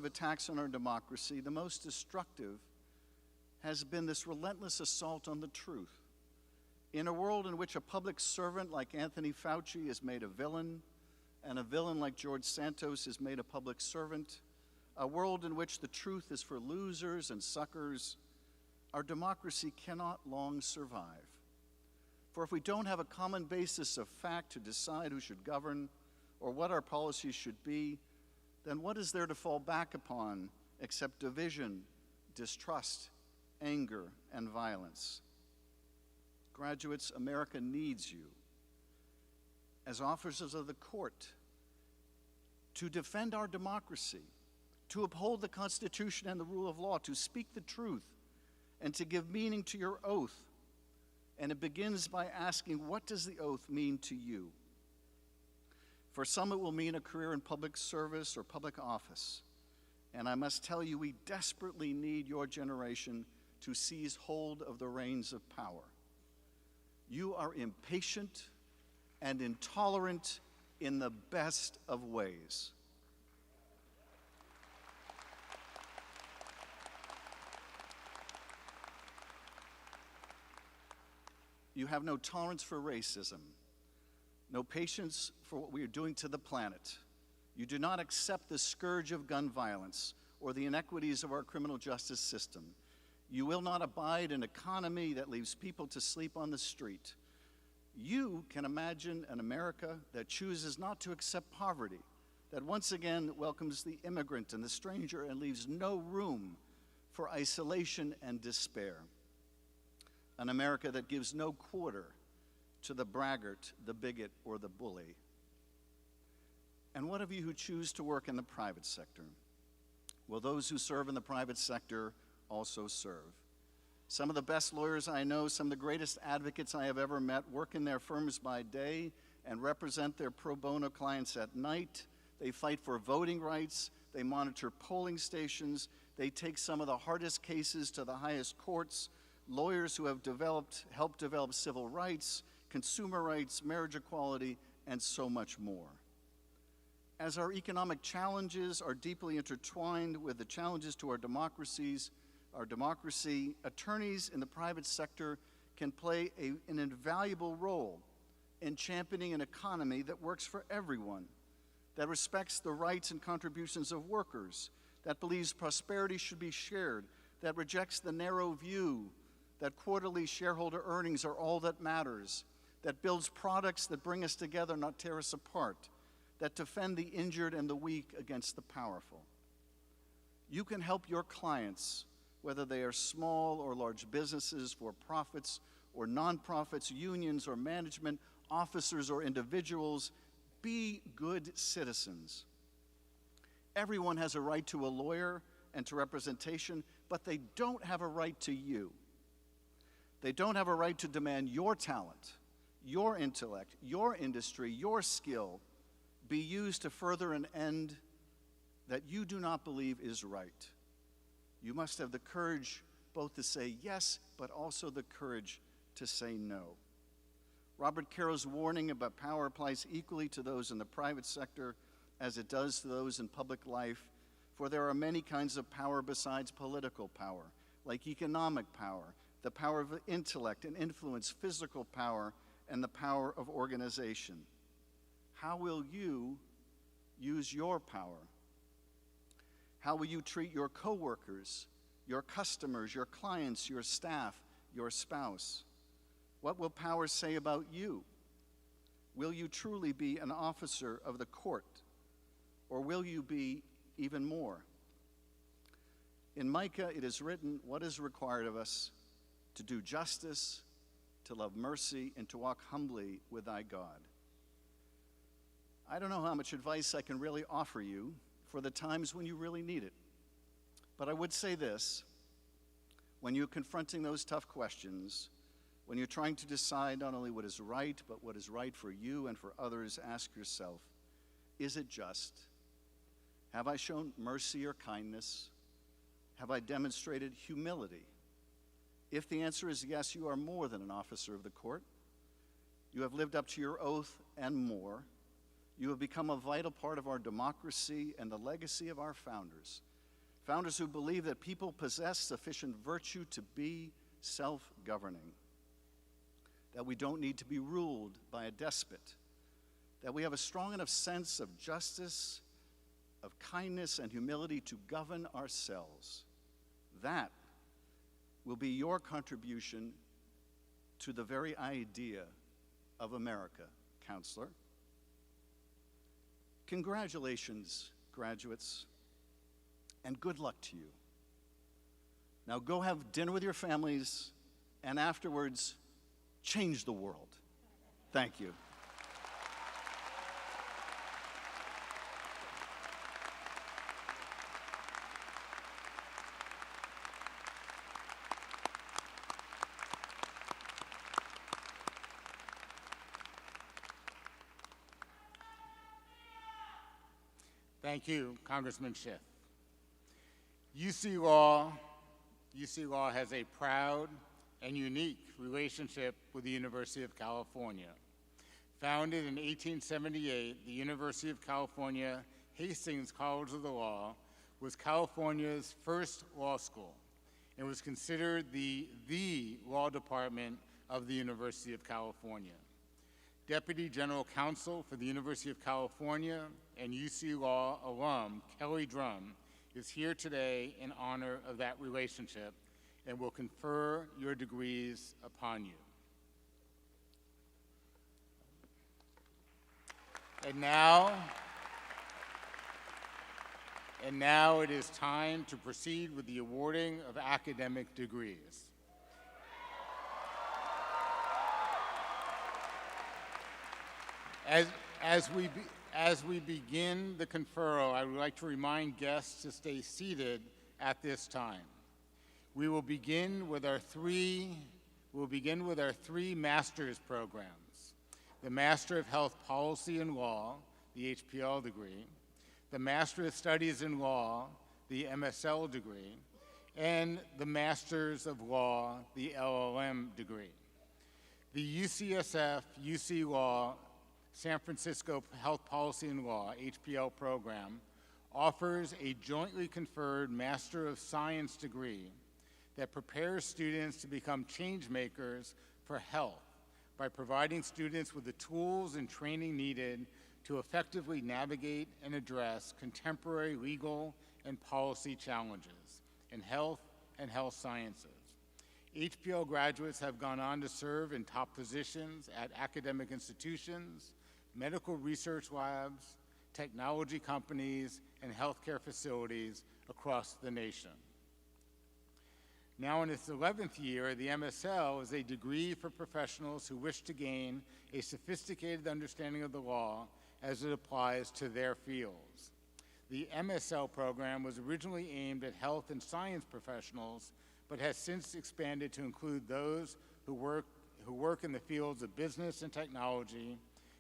attacks on our democracy, the most destructive has been this relentless assault on the truth. In a world in which a public servant like Anthony Fauci is made a villain, and a villain like George Santos is made a public servant, a world in which the truth is for losers and suckers, our democracy cannot long survive. For if we don't have a common basis of fact to decide who should govern or what our policies should be, then what is there to fall back upon except division, distrust, anger, and violence? Graduates, America needs you as officers of the court to defend our democracy, to uphold the Constitution and the rule of law, to speak the truth, and to give meaning to your oath. And it begins by asking, what does the oath mean to you? For some, it will mean a career in public service or public office. And I must tell you, we desperately need your generation to seize hold of the reins of power. You are impatient and intolerant in the best of ways. You have no tolerance for racism, no patience for what we are doing to the planet. You do not accept the scourge of gun violence or the inequities of our criminal justice system. You will not abide an economy that leaves people to sleep on the street. You can imagine an America that chooses not to accept poverty, that once again welcomes the immigrant and the stranger and leaves no room for isolation and despair. An America that gives no quarter to the braggart, the bigot, or the bully. And what of you who choose to work in the private sector? Well, those who serve in the private sector also serve. Some of the best lawyers I know, some of the greatest advocates I have ever met work in their firms by day and represent their pro bono clients at night. They fight for voting rights. They monitor polling stations. They take some of the hardest cases to the highest courts. Lawyers who have helped develop civil rights, consumer rights, marriage equality, and so much more. As our economic challenges are deeply intertwined with the challenges to our democracy, attorneys in the private sector can play an invaluable role in championing an economy that works for everyone, that respects the rights and contributions of workers, that believes prosperity should be shared, that rejects the narrow view that quarterly shareholder earnings are all that matters, that builds products that bring us together, not tear us apart, that defend the injured and the weak against the powerful. You can help your clients, whether they are small or large businesses, for-profits or nonprofits, unions or management, officers or individuals, be good citizens. Everyone has a right to a lawyer and to representation, but they don't have a right to you. They don't have a right to demand your talent, your intellect, your industry, your skill be used to further an end that you do not believe is right. You must have the courage both to say yes, but also the courage to say no. Robert Caro's warning about power applies equally to those in the private sector as it does to those in public life, for there are many kinds of power besides political power, like economic power, the power of intellect and influence, physical power, and the power of organization. How will you use your power? How will you treat your coworkers, your customers, your clients, your staff, your spouse? What will power say about you? Will you truly be an officer of the court, or will you be even more? In Micah, it is written, what is required of us? To do justice, to love mercy, and to walk humbly with thy God. I don't know how much advice I can really offer you for the times when you really need it. But I would say this: when you're confronting those tough questions, when you're trying to decide not only what is right, but what is right for you and for others, ask yourself, is it just? Have I shown mercy or kindness? Have I demonstrated humility? If the answer is yes, you are more than an officer of the court. You have lived up to your oath and more. You have become a vital part of our democracy and the legacy of our founders. Founders who believe that people possess sufficient virtue to be self-governing, that we don't need to be ruled by a despot, that we have a strong enough sense of justice, of kindness and humility to govern ourselves. That will be your contribution to the very idea of America, counselor. Congratulations, graduates, and good luck to you. Now go have dinner with your families, and afterwards, change the world. Thank you.
Thank you, Congressman Schiff. UC Law has a proud and unique relationship with the University of California. Founded in 1878, the University of California Hastings College of the Law was California's first law school and was considered the law department of the University of California. Deputy General Counsel for the University of California and UC Law alum Kelly Drum is here today in honor of that relationship and will confer your degrees upon you. And now it is time to proceed with the awarding of academic degrees. As we begin the conferral, I would like to remind guests to stay seated at this time. We will begin with our three master's programs: the Master of Health Policy and Law, the HPL degree, the Master of Studies in Law, the MSL degree, and the Masters of Law, the LLM degree. The UCSF UC Law San Francisco Health Policy and Law, HPL program, offers a jointly conferred Master of Science degree that prepares students to become change makers for health by providing students with the tools and training needed to effectively navigate and address contemporary legal and policy challenges in health and health sciences. HPL graduates have gone on to serve in top positions at academic institutions, medical research labs, technology companies, and healthcare facilities across the nation. Now in its 11th year, the MSL is a degree for professionals who wish to gain a sophisticated understanding of the law as it applies to their fields. The MSL program was originally aimed at health and science professionals, but has since expanded to include those who work in the fields of business and technology,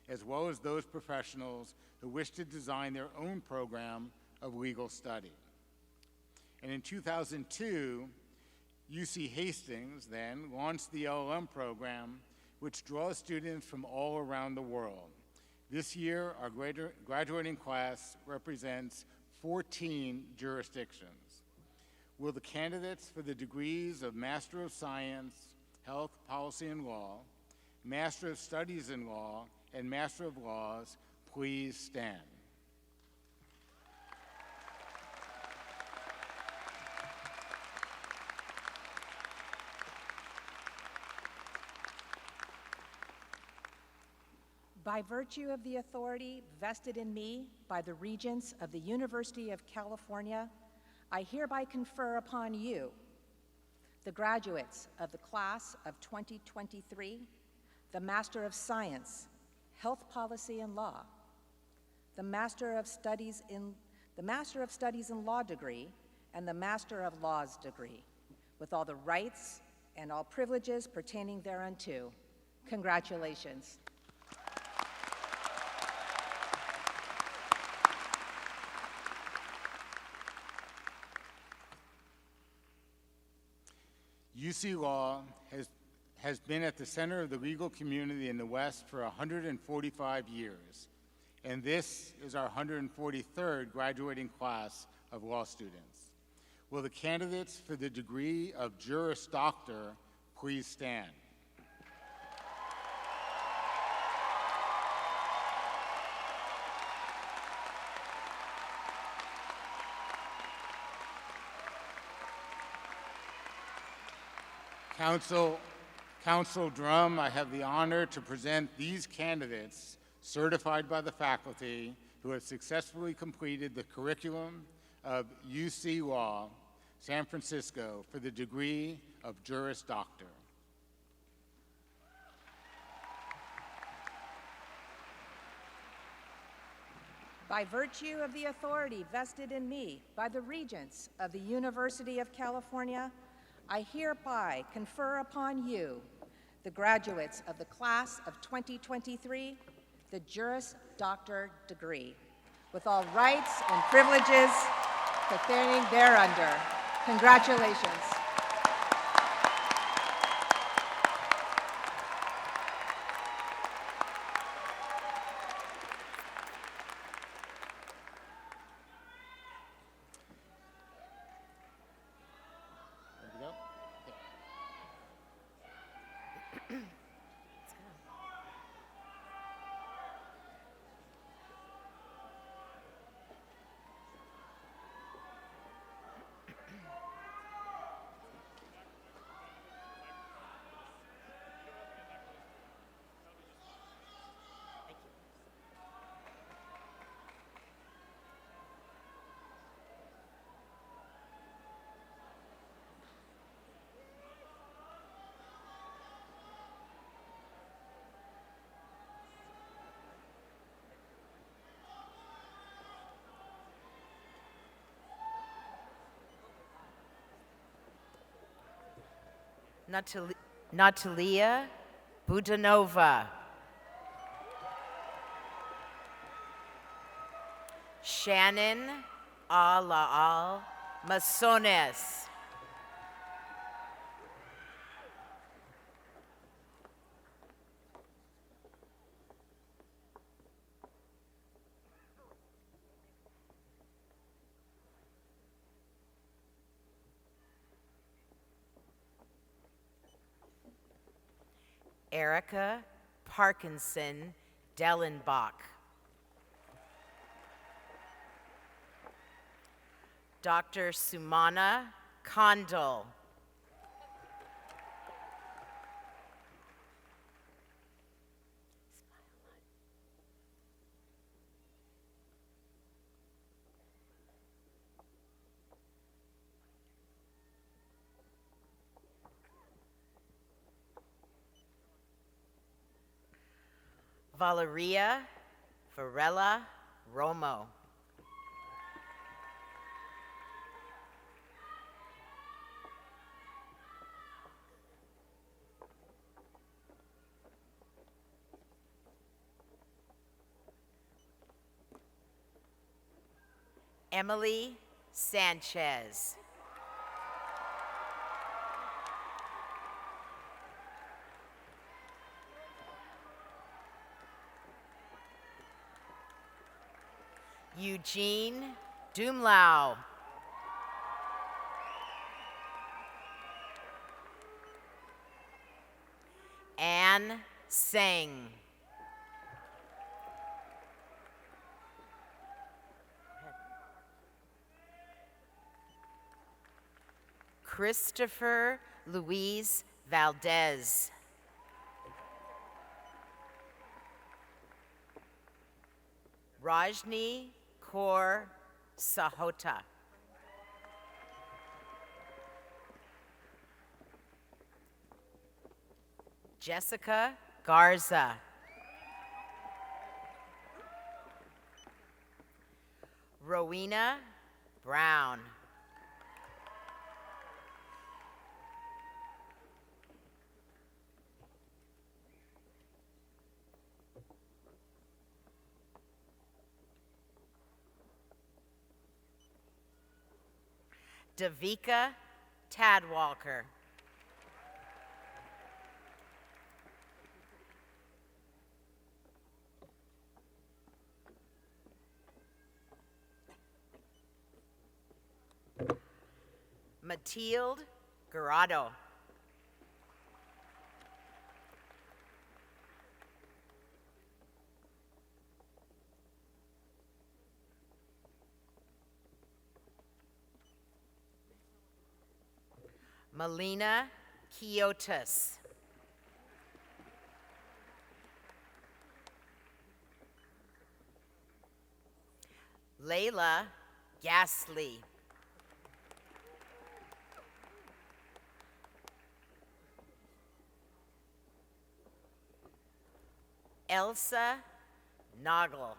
as well as those professionals who wish to design their own program of legal study. And in 2002, UC Hastings then launched the LLM program, which draws students from all around the world. This year, our graduating class represents 14 jurisdictions. Will the candidates for the degrees of Master of Science, Health, Policy, and Law, Master of Studies in Law, and Master of Laws please stand?
By virtue of the authority vested in me by the Regents of the University of California, I hereby confer upon you, the graduates of the class of 2023, the Master of Science, Health Policy and Law, the Master of Studies in Law degree, and the Master of Laws degree, with all the rights and all privileges pertaining thereunto. Congratulations.
UC Law has been at the center of the legal community in the West for 145 years, and this is our 143rd graduating class of law students. Will the candidates for the degree of Juris Doctor please stand? Council Drum, I have the honor to present these candidates certified by the faculty who have successfully completed the curriculum of UC Law, San Francisco for the degree of Juris Doctor.
By virtue of the authority vested in me by the Regents of the University of California, I hereby confer upon you, the graduates of the class of 2023, the Juris Doctor degree, with all rights and privileges pertaining thereunder. Congratulations.
Natalia Budanova. Shannon Alaal Masones. Erica Parkinson Dellenbach. Dr. Sumana Kondal. Valeria Varela Romo. Emily Sanchez. Eugene Dumlau. Anne Singh. Christopher Luis Valdez. Rajni Kaur Sahota. Jessica Garza. Rowena Brown. Davika Tadwalker. Matilde Garado. Melina Kiotis. Layla Gasly. Elsa Noggle.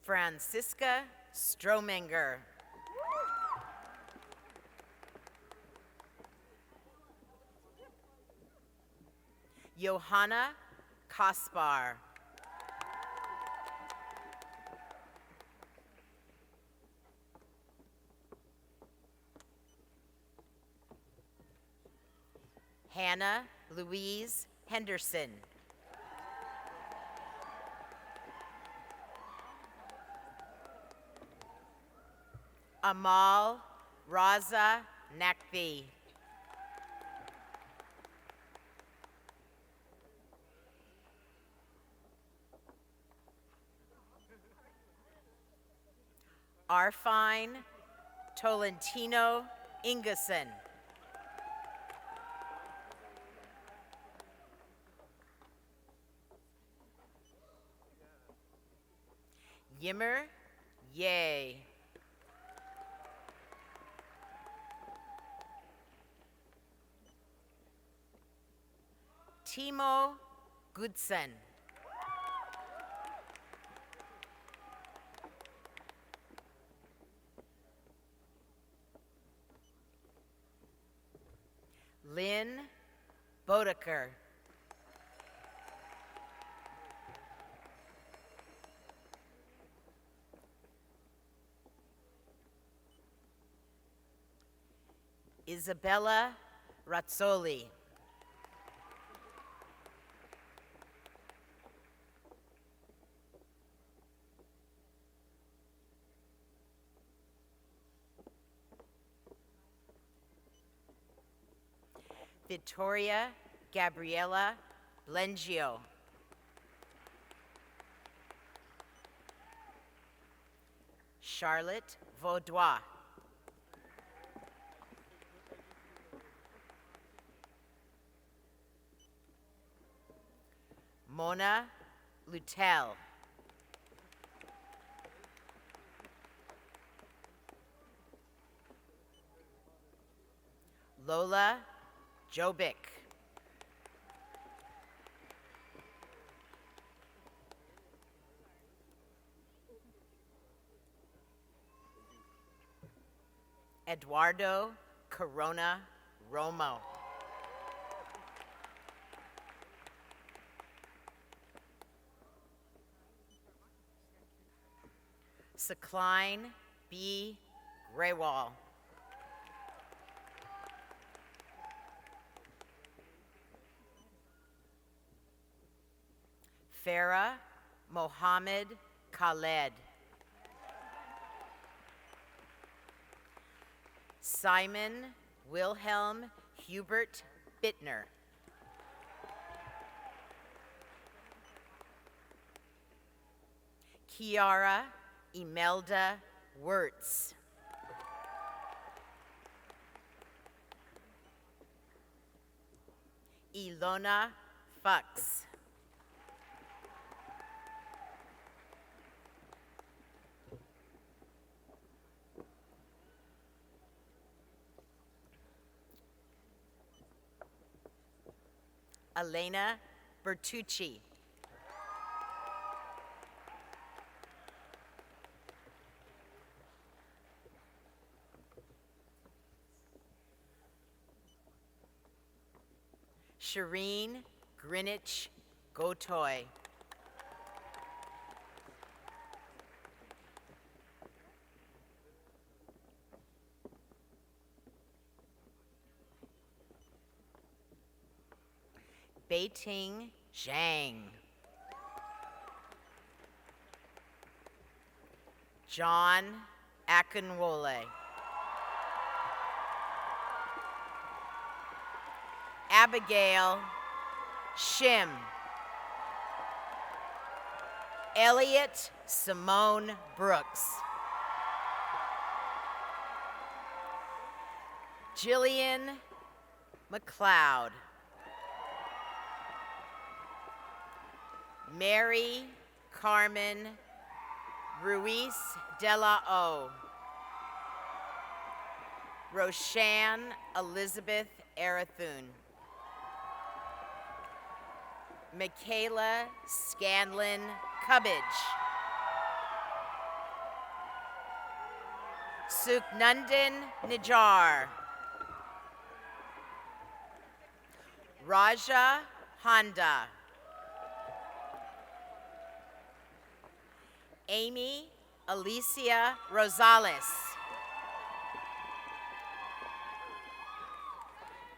Francisca Strominger. Johanna Kaspar. Hannah Louise Henderson. Amal Raza Nakvi. Arfine Tolentino Ingeson. Yimmer Yay. Timo Goodson. Lynn Bodeker. Isabella Razzoli. Vittoria Gabriela Blengio. Charlotte Vaudois. Mona Lutel. Lola Jobic. Eduardo Corona Romo. Sakline B. Graywall. Farah Mohammed Khaled. Simon Wilhelm Hubert Bittner. Kiara Imelda Wirtz. Ilona Fuchs. Elena Bertucci. Shireen Greenwich Gotoy. Beiting Zhang. John Akinwole. Abigail Shim. Elliot Simone Brooks. Jillian McLeod. Mary Carmen Ruiz de la O. Roshan Elizabeth Arathun. Michaela Scanlon Cubbage. Suknandan Nijar. Raja Honda. Amy Alicia Rosales.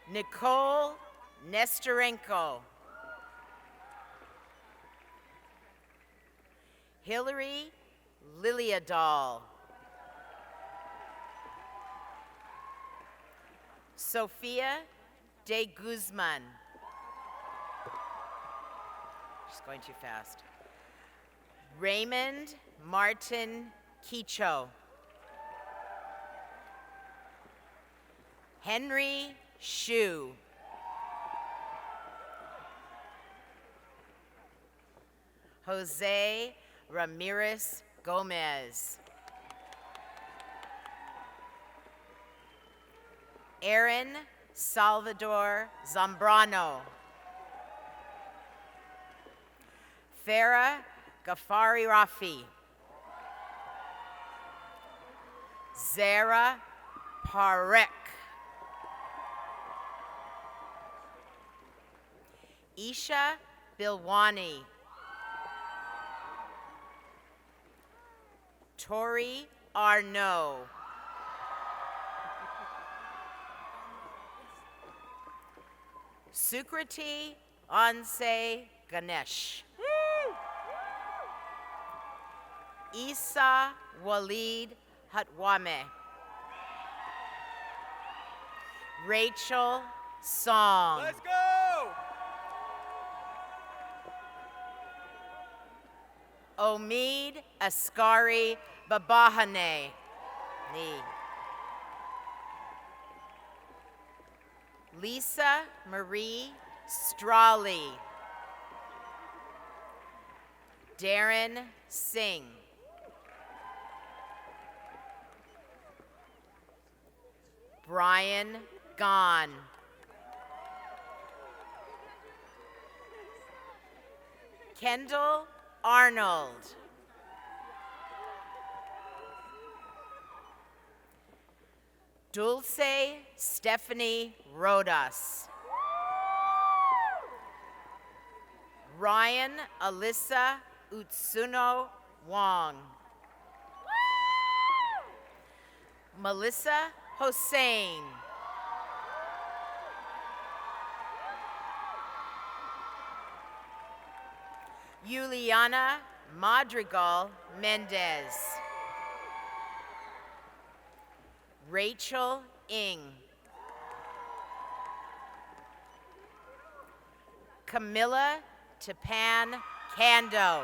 Nicole Nestorenko. Hillary Liliadol. Sophia de Guzman. She's going too fast. Raymond Martin Quicho. Henry Shu. Jose Ramirez Gomez. Aaron Salvador Zambrano. Farah Ghaffari Rafi. Zara Parek. Isha Bilwani. Tori Arnaud. Sukriti Anse Ganesh. Isa Walid Hatwame. Rachel Song.
Let's go!
Omid Askari Babahane. Lisa Marie Strawley. Darren Singh. Brian Gahn. Kendall Arnold. Dulce Stephanie Rodas. Ryan Alyssa Utsuno Wong. Melissa Hossein. Juliana Madrigal Mendez. Rachel Ng. Camilla Tapan Kando.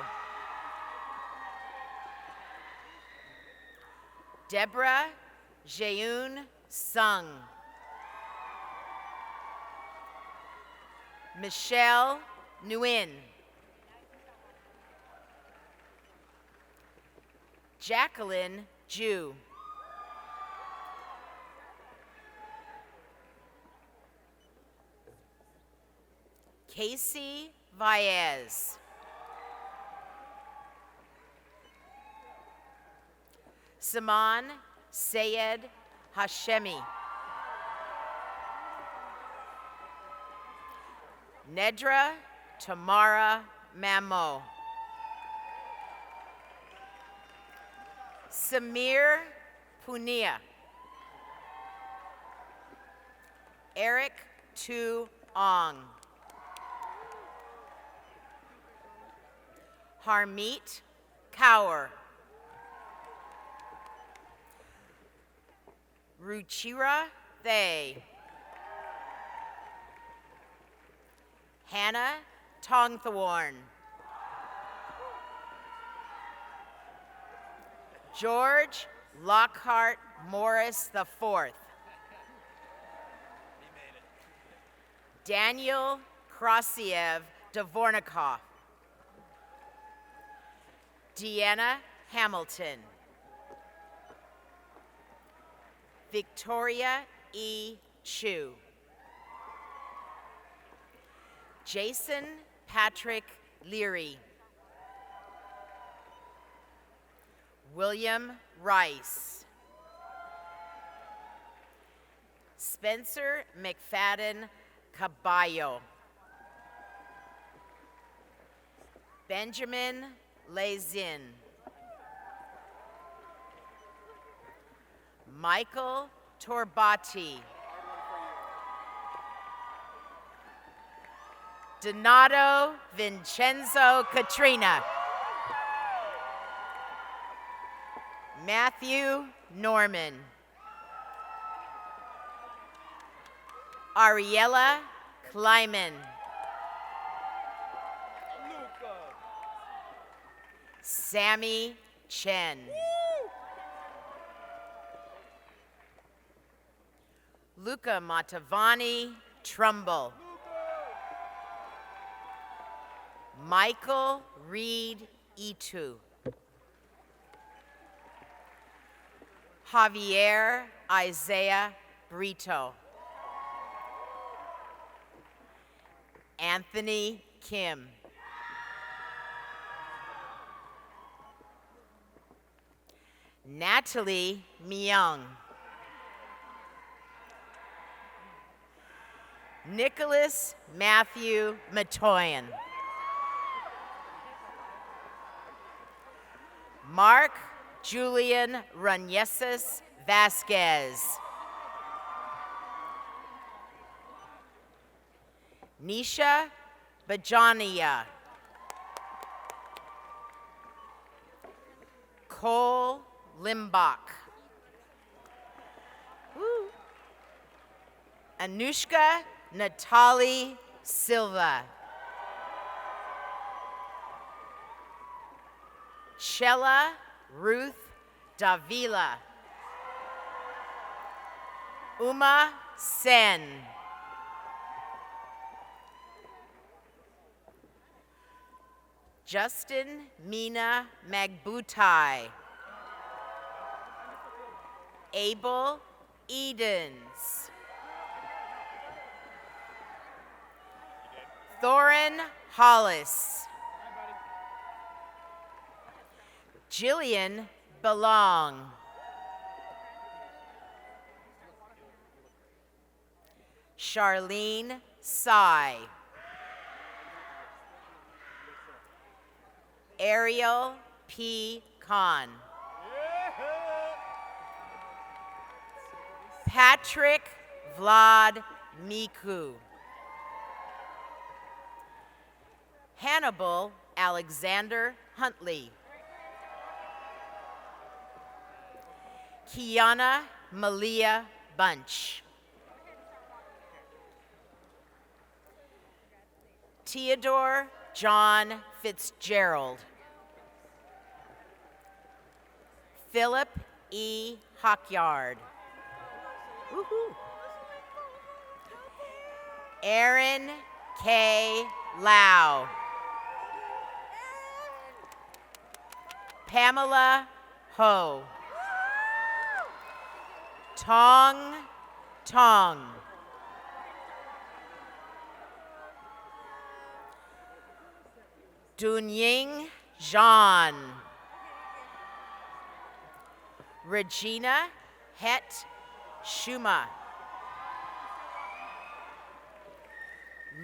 Deborah Jeun Sung. Michelle Nguyen. Jacqueline Ju. Casey Vaez. Saman Sayed Hashemi. Nedra Tamara Mamo. Samir Punia. Eric Tu Ong. Harmeet Kaur. Ruchira Thay. Hannah Tongthorn. George Lockhart Morris IV. Daniel Krasiev Dvornikov. Deanna Hamilton. Victoria E. Chu. Jason Patrick Leary. William Rice. Spencer McFadden Caballo. Benjamin Lezin. Michael Torbati. Donato Vincenzo Katrina. Matthew Norman. Ariella Kleiman. Sammy Chen. Luca Matavani Trumbull. Michael Reed Itu. Javier Isaiah Brito. Anthony Kim. Natalie Myung. Nicholas Matthew Matoyan. Mark Julian Runyeses Vasquez. Nisha Bajania. Cole Limbach. Woo. Anushka Natali Silva. Chella Ruth Davila. Uma Sen. Justin Mina Magbutai. Abel Edens. Thorin Hollis. Jillian Belong. Charlene Sai. Ariel P. Kahn. Patrick Vlad Miku. Hannibal Alexander Huntley. Kiana Malia Bunch. Theodore John Fitzgerald. Philip E. Hockyard. Woohoo. Aaron K. Lau. Pamela Ho. Tong Tong. Dunying Zhan. Regina Het Shuma.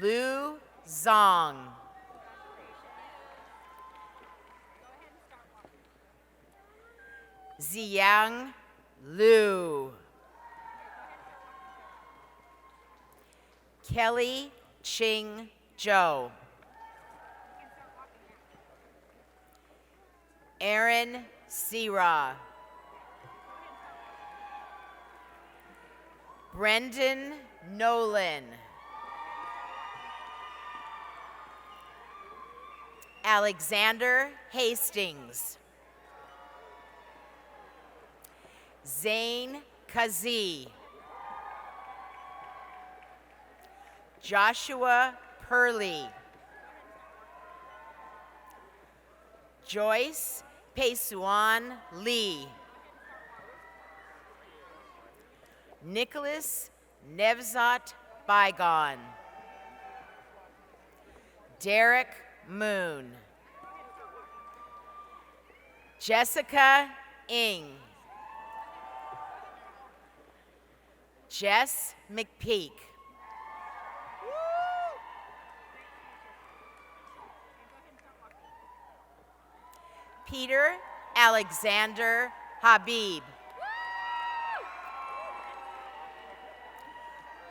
Lu Zong. Ziyang Liu. Kelly Ching Zhou. Aaron Sira. Brendan Nolan. Alexander Hastings. Zane Kazi. Joshua Purley. Joyce Pesuan Lee. Nicholas Nevzat Bygone. Derek Moon. Jessica Ing. Jess McPeak. Peter Alexander Habib.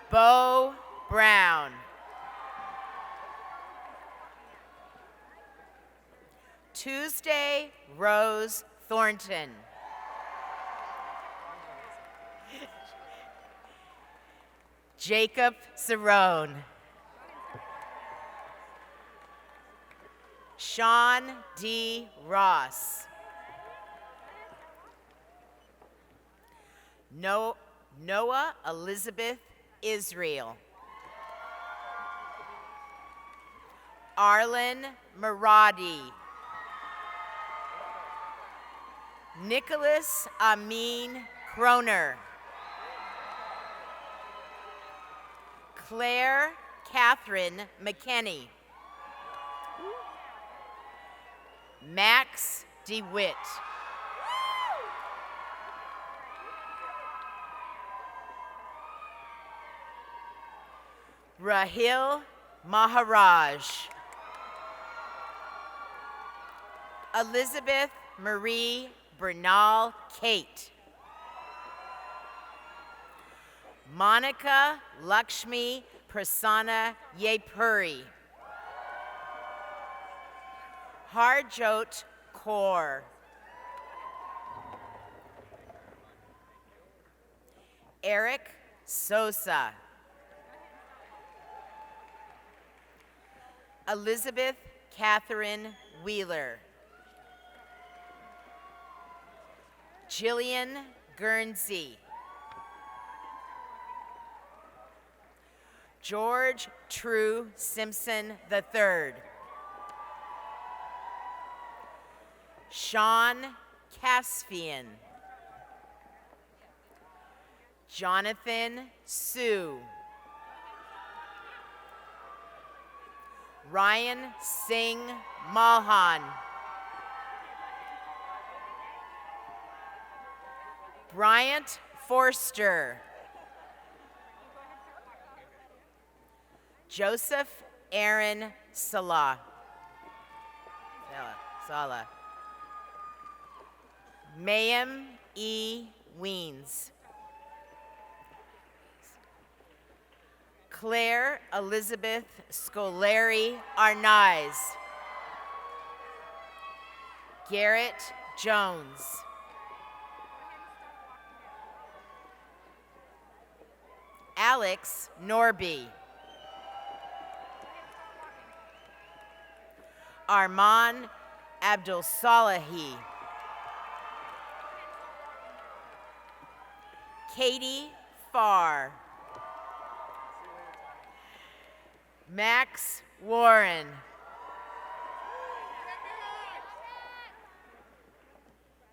Bo Brown. Tuesday Rose Thornton. Jacob Cerrone. Sean D. Ross. Noah Elizabeth Israel. Arlen Maradi. Nicholas Amin Kroner. Claire Catherine McKinney. Max DeWitt. Rahil Maharaj. Elizabeth Marie Bernal Kate. Monica Lakshmi Prasanna Yepuri. Harjot Kaur. Eric Sosa. Elizabeth Catherine Wheeler. Jillian Guernsey. George True Simpson III. Sean Caspian. Jonathan Sue. Ryan Singh Malhan. Bryant Forster. Joseph Aaron Salah. Salah. Mayim E. Weens. Claire Elizabeth Scolari Arnaiz. Garrett Jones. Alex Norby. Arman Abdul Salahi. Katie Farr. Max Warren.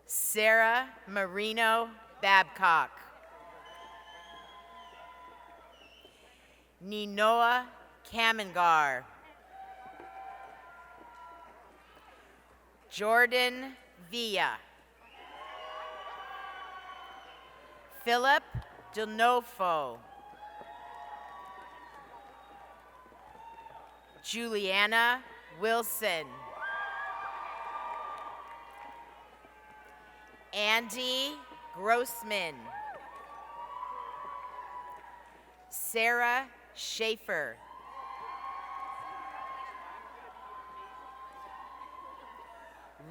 Sarah Marino Babcock. Ninoa Kamangar. Jordan Villa. Philip Denofo. Juliana Wilson. Andy Grossman. Sarah Schaefer.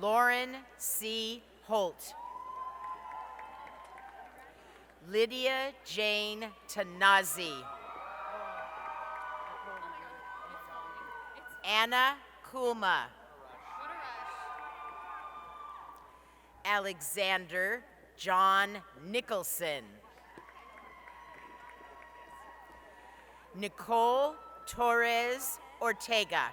Lauren C. Holt. Lydia Jane Tanazi. Anna Kulma. Alexander John Nicholson. Nicole Torres Ortega.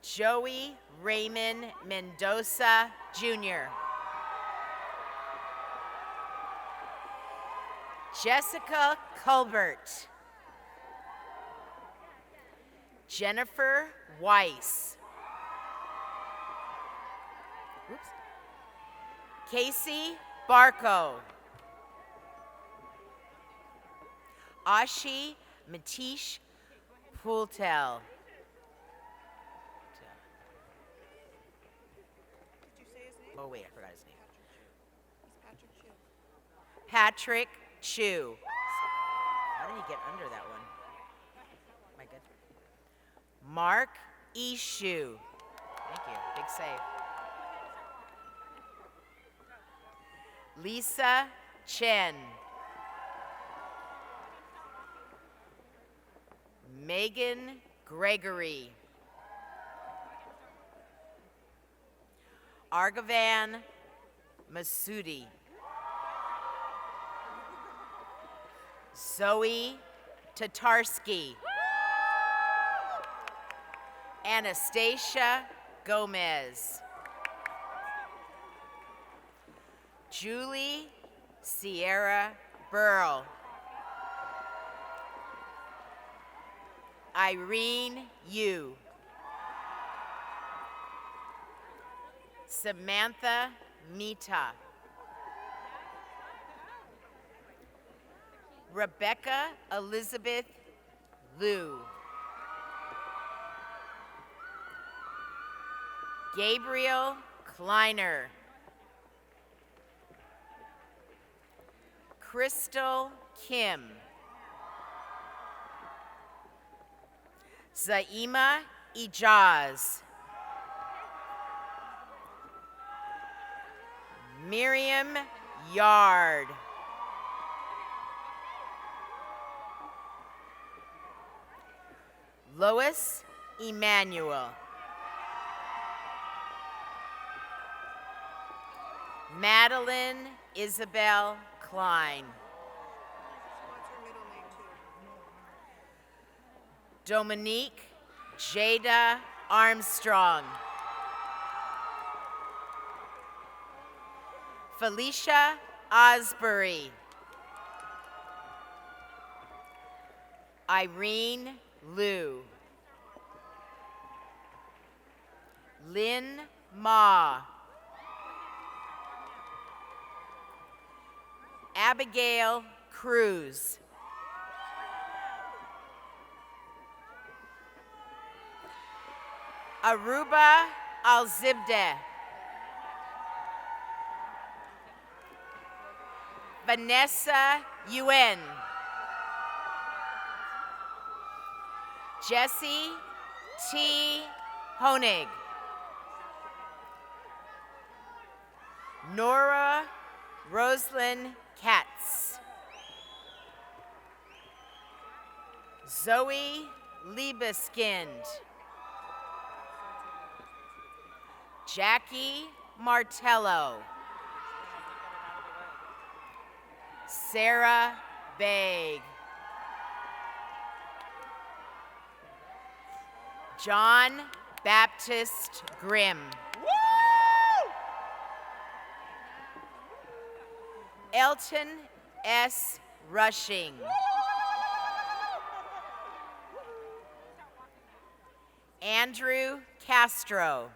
Joey Raymond Mendoza, Jr. Jessica Culbert. Jennifer Weiss. Oops. Casey Barco. Ashi Matish Pultel. Oh wait, I forgot his name. Patrick Chu. How did he get under that one? Am I good? Mark Ishu. Thank you. Big save. Lisa Chen. Megan Gregory. Argavan Masudi. Zoe Tatarsky. Anastasia Gomez. Julie Sierra Burl. Irene Yu. Samantha Mita. Rebecca Elizabeth Liu. Gabriel Kleiner. Crystal Kim. Zaima Ijaz. Miriam Yard. Lois Emmanuel. Madeline Isabel Klein. Dominique Jada Armstrong. Felicia Osbury. Irene Liu. Lynn Ma. Abigail Cruz. Aruba Alzibde. Vanessa Yuen. Jesse T. Honig. Nora Roslyn Katz. Zoe Liebeskind. Jackie Martello. Sarah Begg. John Baptist Grimm. Elton S. Rushing. Andrew Castro.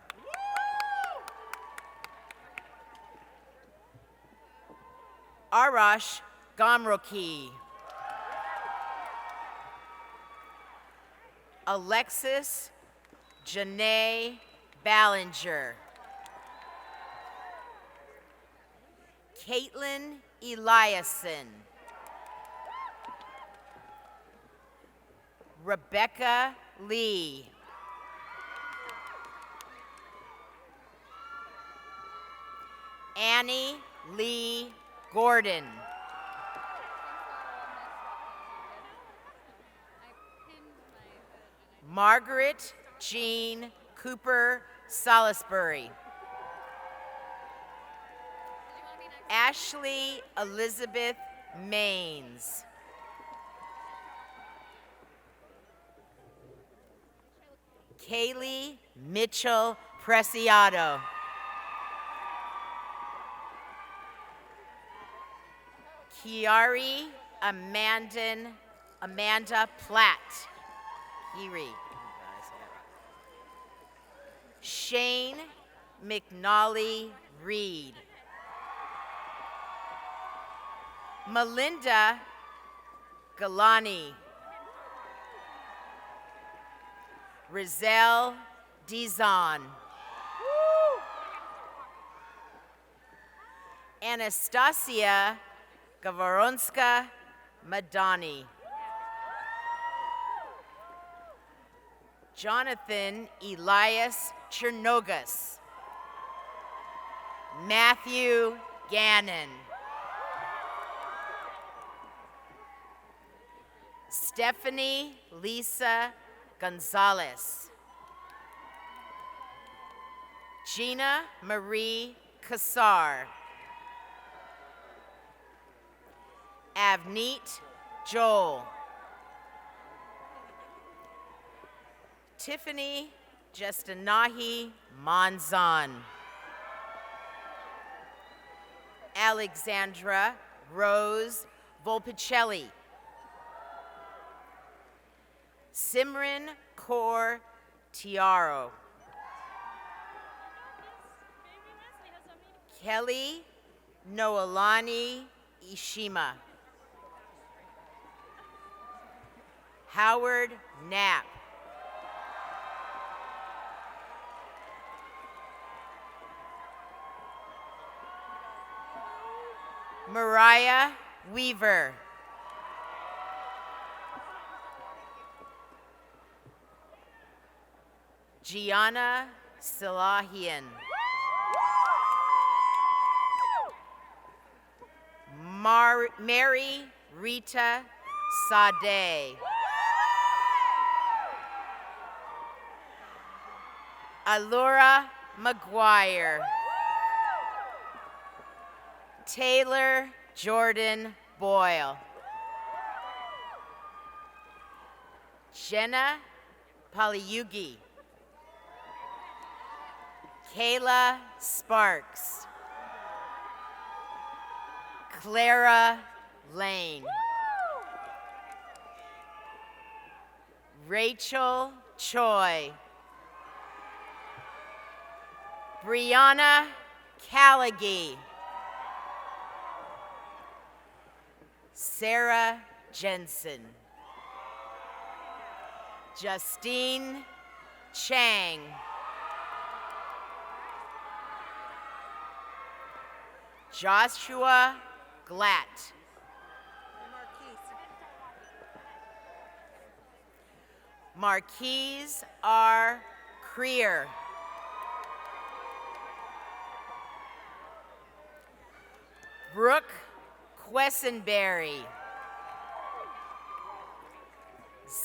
Arash Gomroki. Alexis Janae Ballinger. Caitlin Eliason. Rebecca Lee. Annie Lee Gordon. Margaret Jean Cooper Salisbury. Ashley Elizabeth Maines. Kaylee Mitchell Preciado. Kiari Amanda Platt. Kiri. Shane McNally Reed. Melinda Galani. Rizal Dizon. Anastasia Gavaronska Madani. Jonathan Elias Chernogas. Matthew Gannon. Stephanie Lisa Gonzalez. Gina Marie Kassar. Avneet Joel. Tiffany Justinahi Monzon. Alexandra Rose Volpicelli. Simran Kaur Tiaro. Kelly Noelani Ishima. Howard Knapp. Mariah Weaver. Gianna Salahian. Mary Rita Sade. Alura McGuire. Taylor Jordan Boyle. Jenna Paliyugi. Kayla Sparks. Clara Lane. Rachel Choi. Brianna Callaghy. Sarah Jensen. Justine Chang. Joshua Glatt. Marquise R. Creer. Brooke Quessenberry.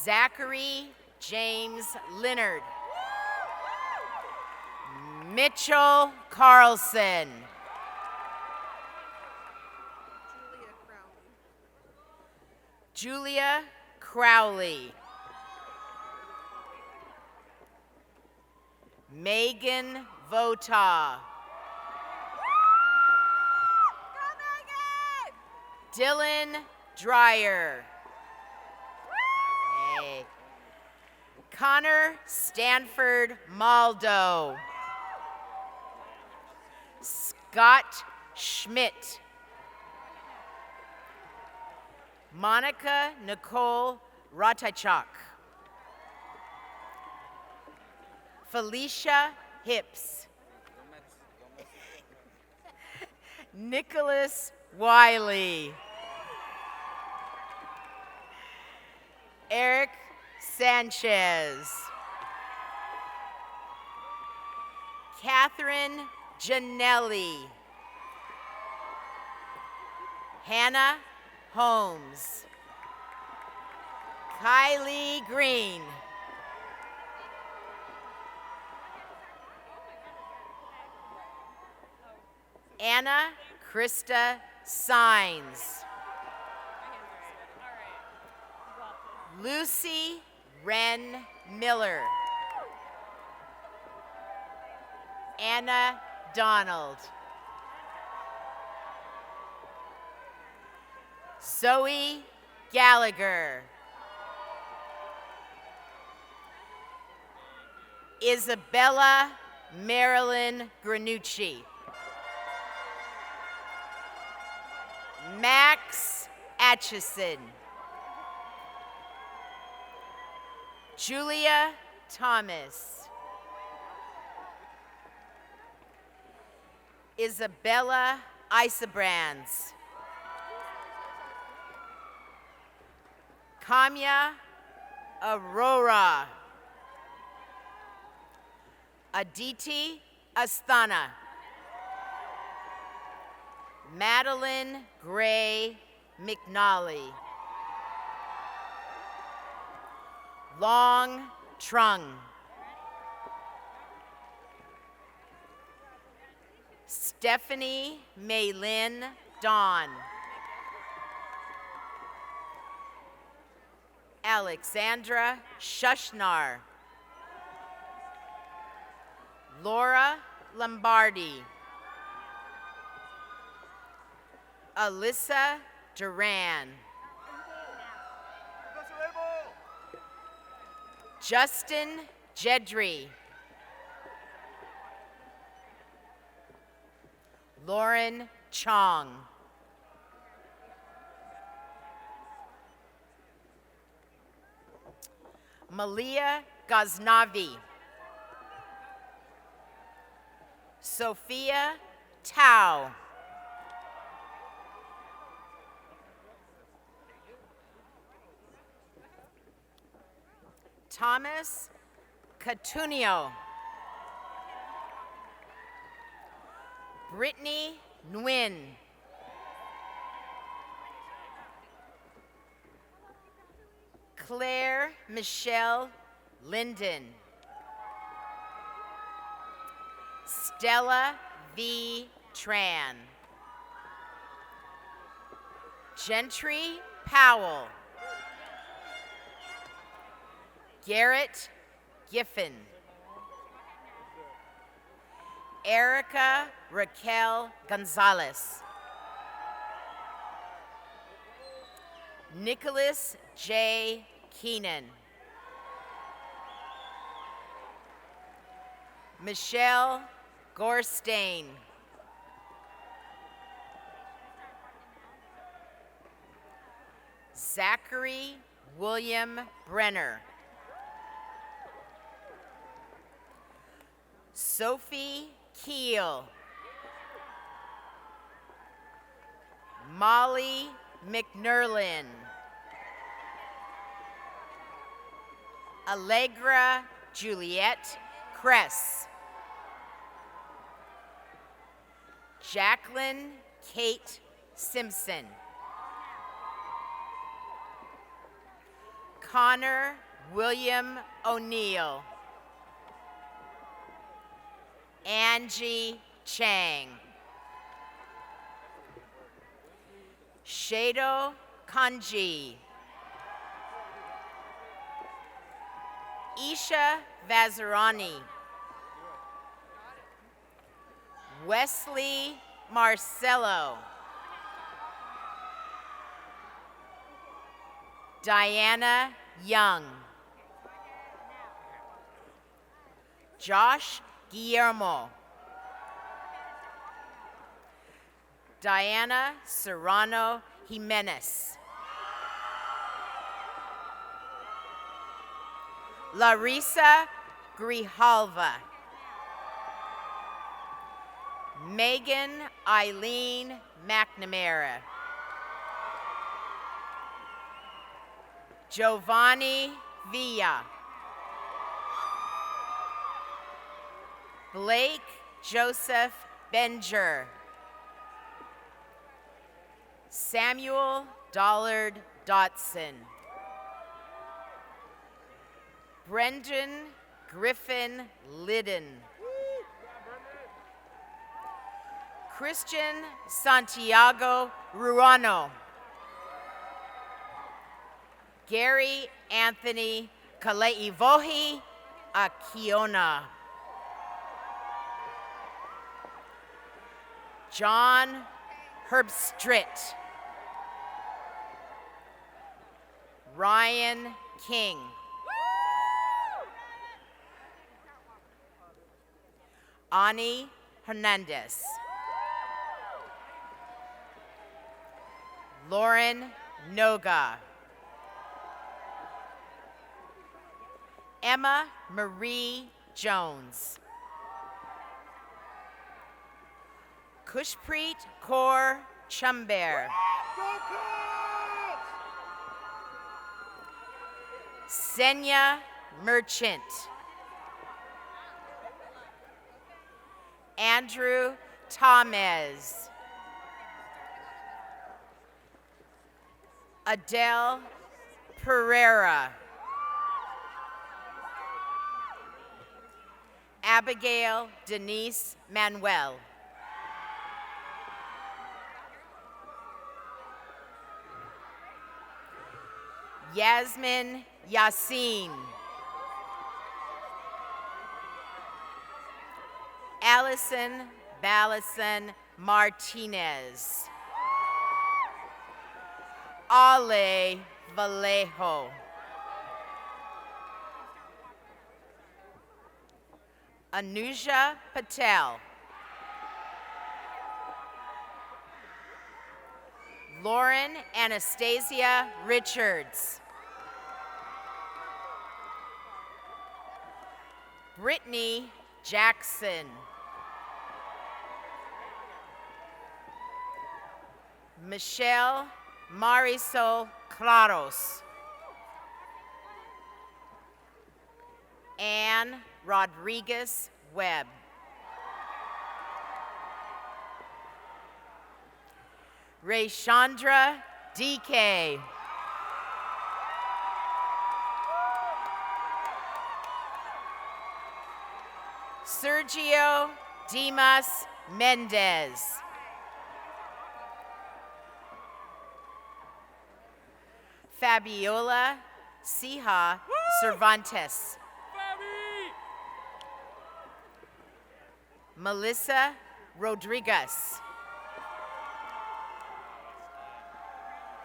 Zachary James Leonard. Mitchell Carlson. Julia Crowley. Megan Vota. Dylan Dreyer. Hey. Connor Stanford Maldo. Scott Schmidt. Monica Nicole Ratachak. Felicia Hips. Nicholas Wiley. Eric Sanchez. Catherine Janelli. Hannah Holmes. Kylie Green. Anna Krista Signs. Lucy Wren Miller. Anna Donald. Zoe Gallagher. Isabella Marilyn Granucci. Max Atchison. Julia Thomas. Isabella Isabrands. Kamya Aurora. Aditi Asthana. Madeline Gray McNally. Long Trung. Stephanie Maylin Dawn. Alexandra Shushnar. Laura Lombardi. Alyssa Duran. Justin Jedry. Lauren Chong. Malia Ghaznavi. Sophia Tao. Thomas Catunio. Brittany Nguyen. Claire Michelle Linden. Stella V. Tran. Gentry Powell. Garrett Giffen. Erica Raquel Gonzalez. Nicholas J. Keenan. Michelle Gorstein. Zachary William Brenner. Sophie Keel. Molly McNerlin. Allegra Juliette Kress. Jacqueline Kate Simpson. Connor William O'Neill. Angie Chang. Shado Kanji. Isha Vazirani. Wesley Marcello. Diana Young. Josh Guillermo. Diana Serrano Jimenez. Larissa Grijalva. Megan Eileen McNamara. Giovanni Villa. Blake Joseph Benger. Samuel Dollard Dotson. Brendan Griffin Liddon. Christian Santiago Ruano. Gary Anthony Kaleivohi Akiona. John Herbstritt. Ryan King. Ani Hernandez. Lauren Noga. Emma Marie Jones. Kushpreet Kaur Chumber. Senya Merchant. Andrew Tamez. Adele Pereira. Abigail Denise Manuel. Yasmin Yassin. Allison Ballison Martinez. Ale Vallejo. Anuja Patel. Lauren Anastasia Richards. Brittany Jackson. Michelle Marisol Claros. Anne Rodriguez Webb. Rayshandra DK. Sergio Dimas Mendez. Fabiola Sija Cervantes. Melissa Rodriguez.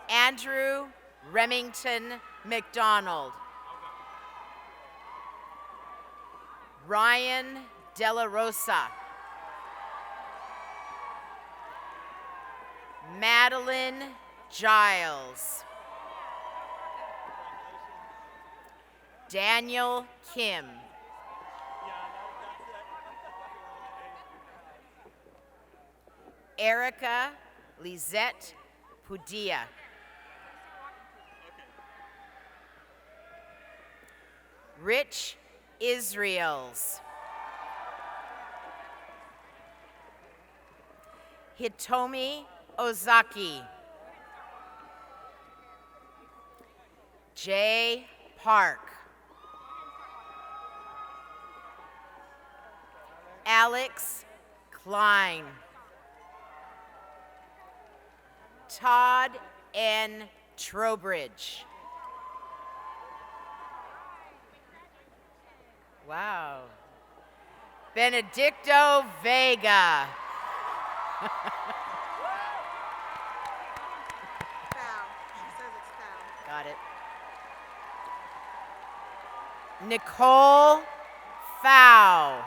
Andrew Remington McDonald. Ryan Della Rosa. Madeline Giles. Daniel Kim. Erica Lizette Pudia. Rich Israels. Hitomi Ozaki. Jay Park. Alex Klein. Todd N. Trowbridge. Wow. Benedicto Vega. Got it. Nicole Fow.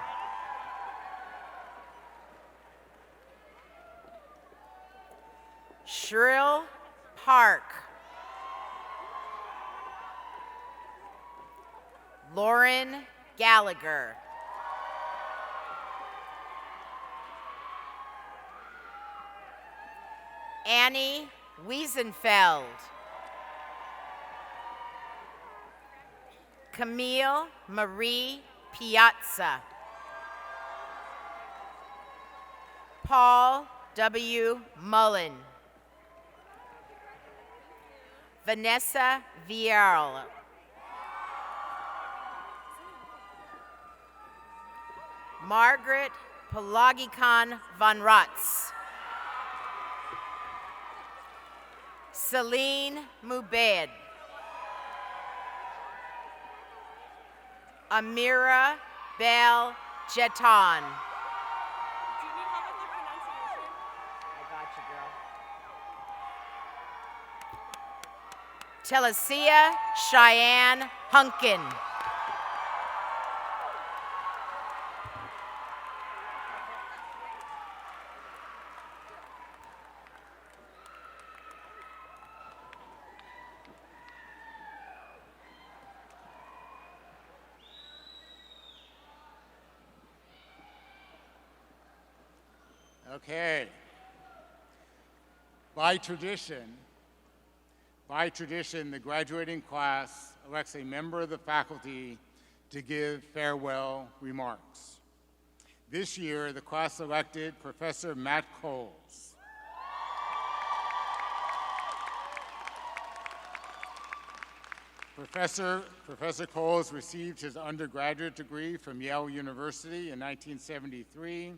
Shrill Park. Lauren Gallagher. Annie Wiesenfeld. Camille Marie Piazza. Paul W. Mullen. Vanessa Vierl. Margaret Pelagikan von Rotz. Celine Mubed. Amira Bel Jeton.
Do you need help with the pronunciation?
I got you, girl. Telesia Cheyenne Hunkin.
Okay. By tradition, the graduating class elects a member of the faculty to give farewell remarks. This year, the class elected Professor Matt Coles. Professor Coles received his undergraduate degree from Yale University in 1973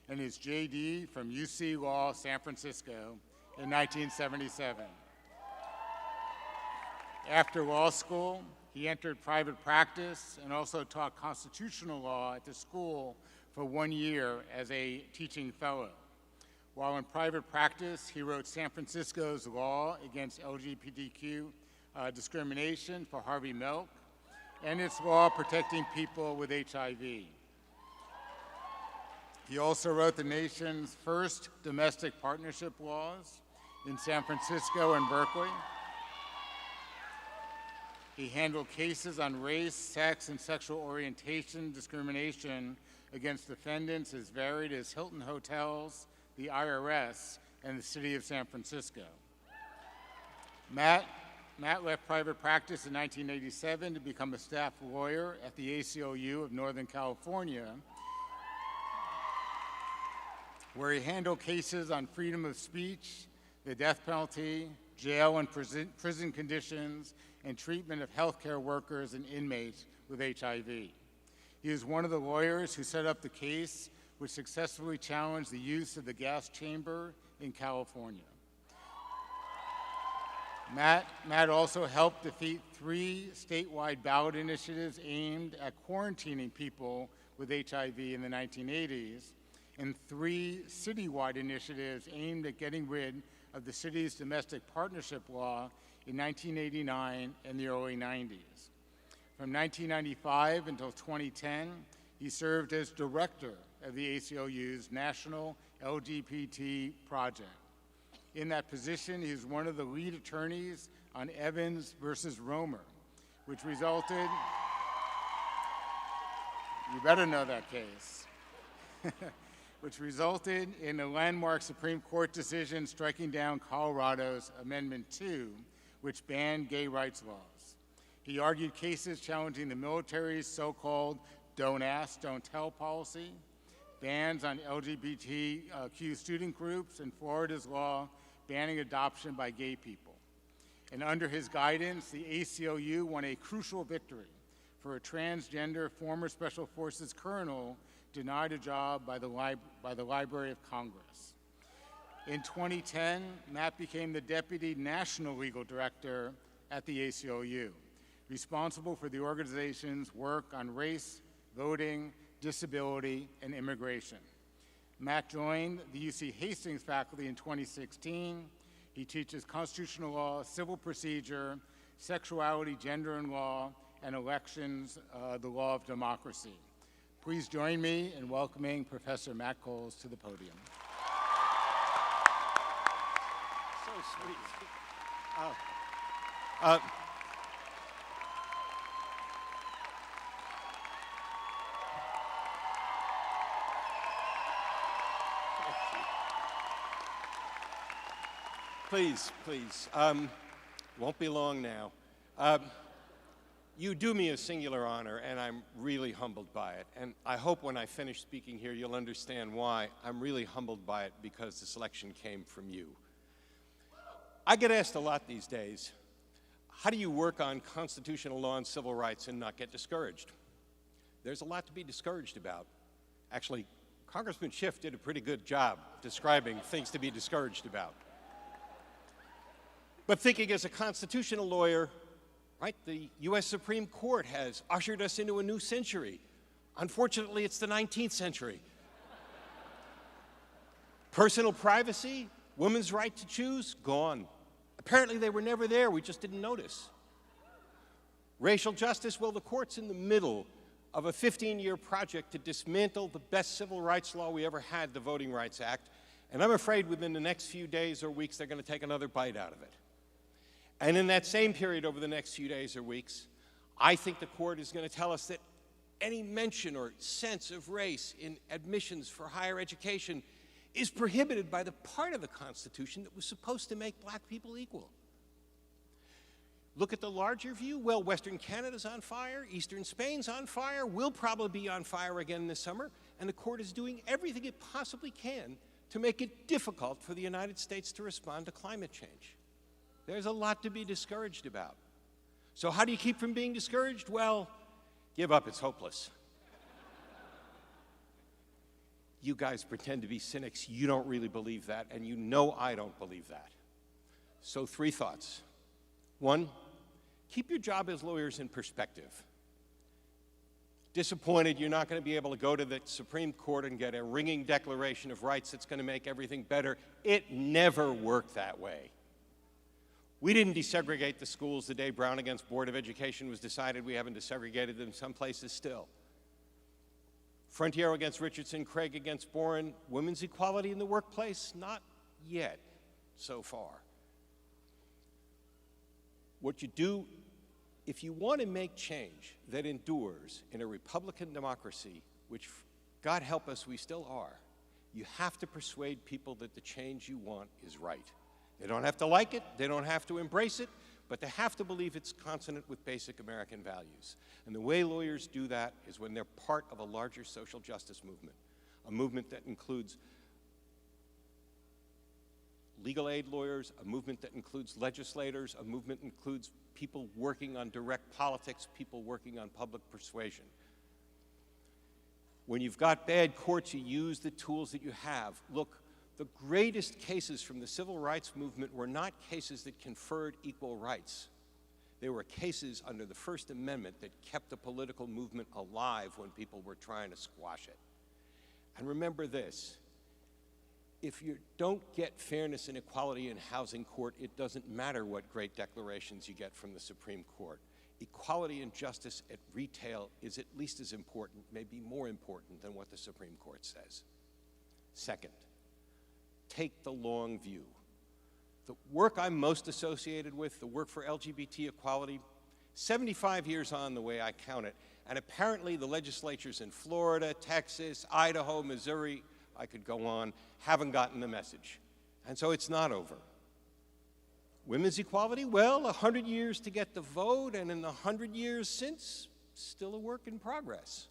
and his JD from UC Law San Francisco in 1977. After law school, he entered private practice and also taught constitutional law at the school for 1 year as a teaching fellow. While in private practice, he wrote San Francisco's Law Against LGBTQ Discrimination for Harvey Milk and its law protecting people with HIV. He also wrote the nation's first domestic partnership laws in San Francisco and Berkeley. He handled cases on race, sex, and sexual orientation discrimination against defendants as varied as Hilton Hotels, the IRS, and the city of San Francisco. Matt left private practice in 1987 to become a staff lawyer at the ACLU of Northern California, where he handled cases on freedom of speech, the death penalty, jail and prison conditions, and treatment of healthcare workers and inmates with HIV. He is one of the lawyers who set up the case which successfully challenged the use of the gas chamber in California. Matt also helped defeat 3 statewide ballot initiatives aimed at quarantining people with HIV in the 1980s, and 3 citywide initiatives aimed at getting rid of the city's domestic partnership law in 1989 and the early 90s. From 1995 until 2010, he served as director of the ACLU's National LGBT Project. In that position, he was one of the lead attorneys on Evans versus Romer, which resulted, you better know that case, which resulted in a landmark Supreme Court decision striking down Colorado's Amendment 2, which banned gay rights laws. He argued cases challenging the military's so-called don't ask, don't tell policy, bans on LGBTQ student groups, and Florida's law banning adoption by gay people. And under his guidance, the ACLU won a crucial victory for a transgender former Special Forces colonel denied a job by the Library of Congress. In 2010, Matt became the Deputy National Legal Director at the ACLU, responsible for the organization's work on race, voting, disability, and immigration. Matt joined the UC Hastings faculty in 2016. He teaches constitutional law, civil procedure, sexuality, gender and law, and elections, the law of democracy. Please join me in welcoming Professor Matt Coles to the podium.
So sweet. Please, please. Won't be long now. You do me a singular honor, and I'm really humbled by it. And I hope when I finish speaking here, you'll understand why I'm really humbled by it, because the selection came from you. I get asked a lot these days, how do you work on constitutional law and civil rights and not get discouraged? There's a lot to be discouraged about. Actually, Congressman Schiff did a pretty good job describing things to be discouraged about. But thinking as a constitutional lawyer, right, the U.S. Supreme Court has ushered us into a new century. Unfortunately, it's the 19th century. Personal privacy, women's right to choose, gone. Apparently they were never there, we just didn't notice. Racial justice, well, the court's in the middle of a 15-year project to dismantle the best civil rights law we ever had, the Voting Rights Act, and I'm afraid within the next few days or weeks they're going to take another bite out of it. And in that same period, over the next few days or weeks, I think the court is going to tell us that any mention or sense of race in admissions for higher education is prohibited by the part of the Constitution that was supposed to make black people equal. Look at the larger view. Well, Western Canada's on fire, Eastern Spain's on fire, we'll probably be on fire again this summer, and the court is doing everything it possibly can to make it difficult for the United States to respond to climate change. There's a lot to be discouraged about. So how do you keep from being discouraged? Well, give up, it's hopeless. You guys pretend to be cynics. You don't really believe that, and you know I don't believe that. So 3 thoughts. 1, keep your job as lawyers in perspective. Disappointed you're not going to be able to go to the Supreme Court and get a ringing declaration of rights that's going to make everything better. It never worked that way. We didn't desegregate the schools the day Brown against Board of Education was decided. We haven't desegregated them some places still. Frontier against Richardson, Craig against Boren, women's equality in the workplace, not yet so far. What you do, if you want to make change that endures in a Republican democracy, which, God help us, we still are, you have to persuade people that the change you want is right. They don't have to like it, they don't have to embrace it, but they have to believe it's consonant with basic American values. And the way lawyers do that is when they're part of a larger social justice movement, a movement that includes legal aid lawyers, a movement that includes legislators, a movement that includes people working on direct politics, people working on public persuasion. When you've got bad courts, you use the tools that you have. Look, the greatest cases from the civil rights movement were not cases that conferred equal rights. They were cases under the First Amendment that kept the political movement alive when people were trying to squash it. And remember this, if you don't get fairness and equality in housing court, it doesn't matter what great declarations you get from the Supreme Court. Equality and justice at retail is at least as important, maybe more important than what the Supreme Court says. Second, take the long view. The work I'm most associated with, the work for LGBT equality, 75 years on the way I count it, and apparently the legislatures in Florida, Texas, Idaho, Missouri, I could go on, haven't gotten the message. And so it's not over. Women's equality, well, 100 years to get the vote, and in the 100 years since, still a work in progress.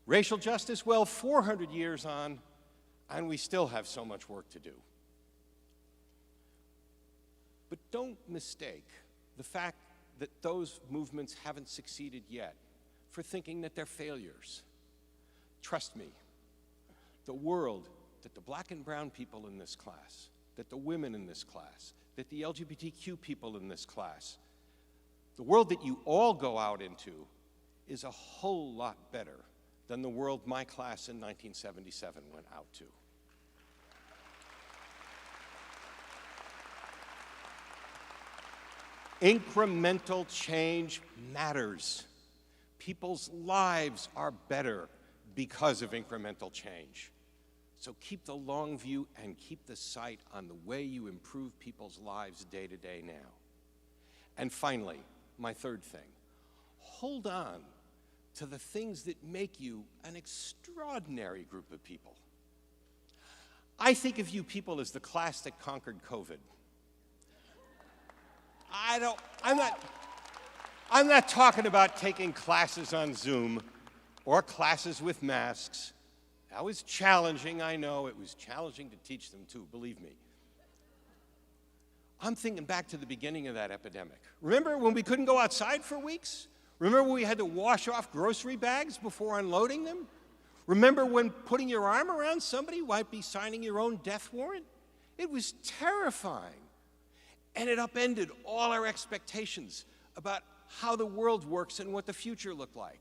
Racial justice, well, 400 years on, and we still have so much work to do. But don't mistake the fact that those movements haven't succeeded yet for thinking that they're failures. Trust me, the world that the black and brown people in this class, that the women in this class, that the LGBTQ people in this class, the world that you all go out into is a whole lot better than the world my class in 1977 went out to. Incremental change matters. People's lives are better because of incremental change. So keep the long view and keep the sight on the way you improve people's lives day to day now. And finally, my third thing, hold on to the things that make you an extraordinary group of people. I think of you people as the class that conquered COVID. I'm not talking about taking classes on Zoom or classes with masks. That was challenging, I know. It was challenging to teach them too, believe me. I'm thinking back to the beginning of that epidemic. Remember when we couldn't go outside for weeks? Remember when we had to wash off grocery bags before unloading them? Remember when putting your arm around somebody might be signing your own death warrant? It was terrifying. And it upended all our expectations about how the world works and what the future looked like.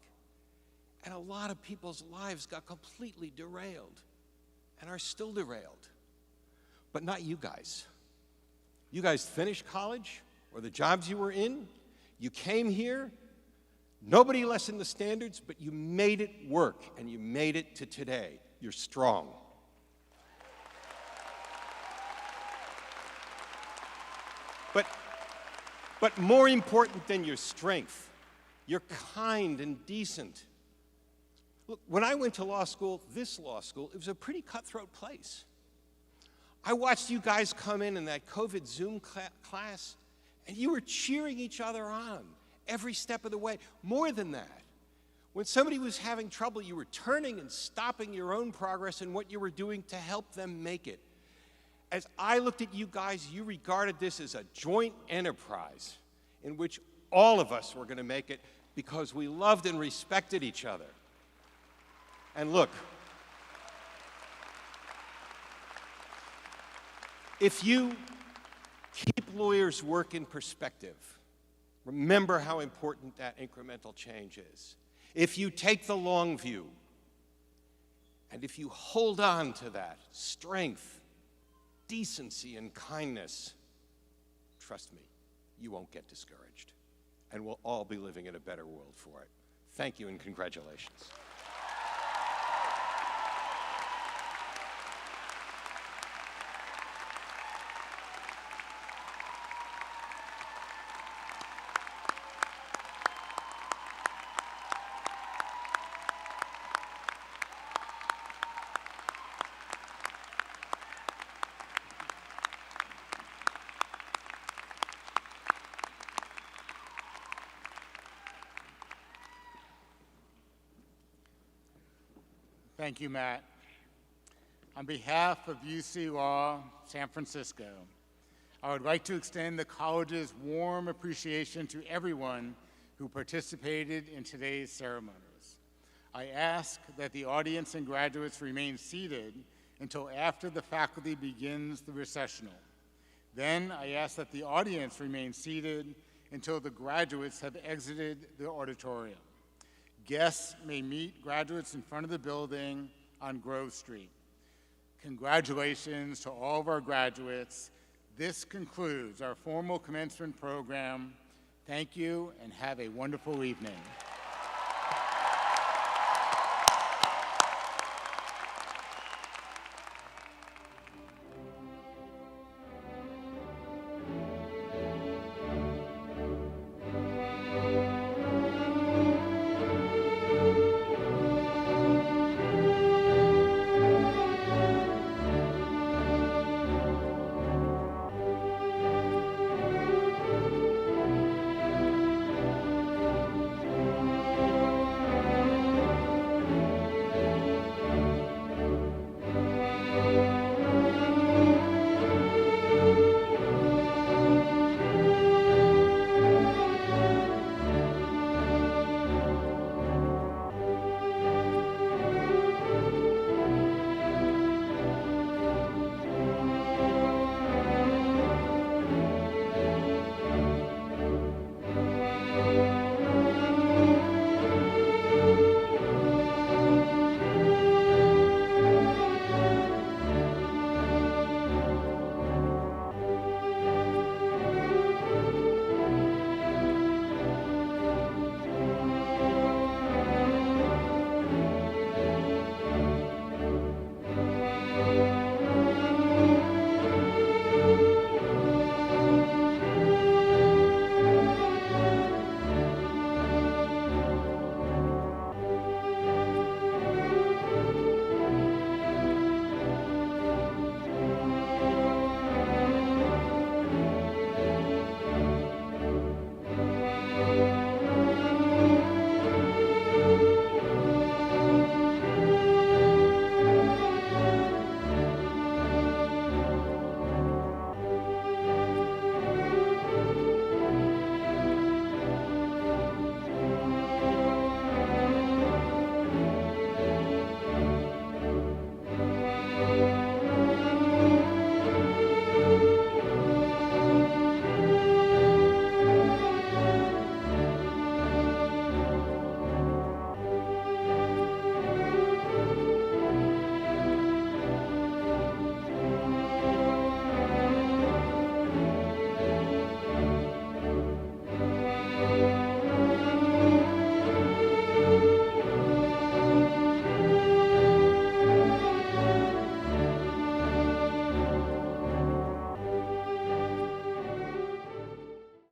And a lot of people's lives got completely derailed and are still derailed. But not you guys. You guys finished college or the jobs you were in. You came here. Nobody lessened the standards, but you made it work, and you made it to today. You're strong. But more important than your strength, you're kind and decent. Look, when I went to law school, this law school, it was a pretty cutthroat place. I watched you guys come in that COVID Zoom class, and you were cheering each other on every step of the way. More than that, when somebody was having trouble, you were turning and stopping your own progress and what you were doing to help them make it. As I looked at you guys, you regarded this as a joint enterprise in which all of us were going to make it because we loved and respected each other. And look, if you keep lawyers' work in perspective, remember how important that incremental change is. If you take the long view, and if you hold on to that strength, decency, and kindness, trust me, you won't get discouraged. And we'll all be living in a better world for it. Thank you and congratulations.
Thank you, Matt. On behalf of UC Law San Francisco, I would like to extend the college's warm appreciation to everyone who participated in today's ceremonies. I ask that the audience and graduates remain seated until after the faculty begins the recessional. Then I ask that the audience remain seated until the graduates have exited the auditorium. Guests may meet graduates in front of the building on Grove Street. Congratulations to all of our graduates. This concludes our formal commencement program. Thank you and have a wonderful evening.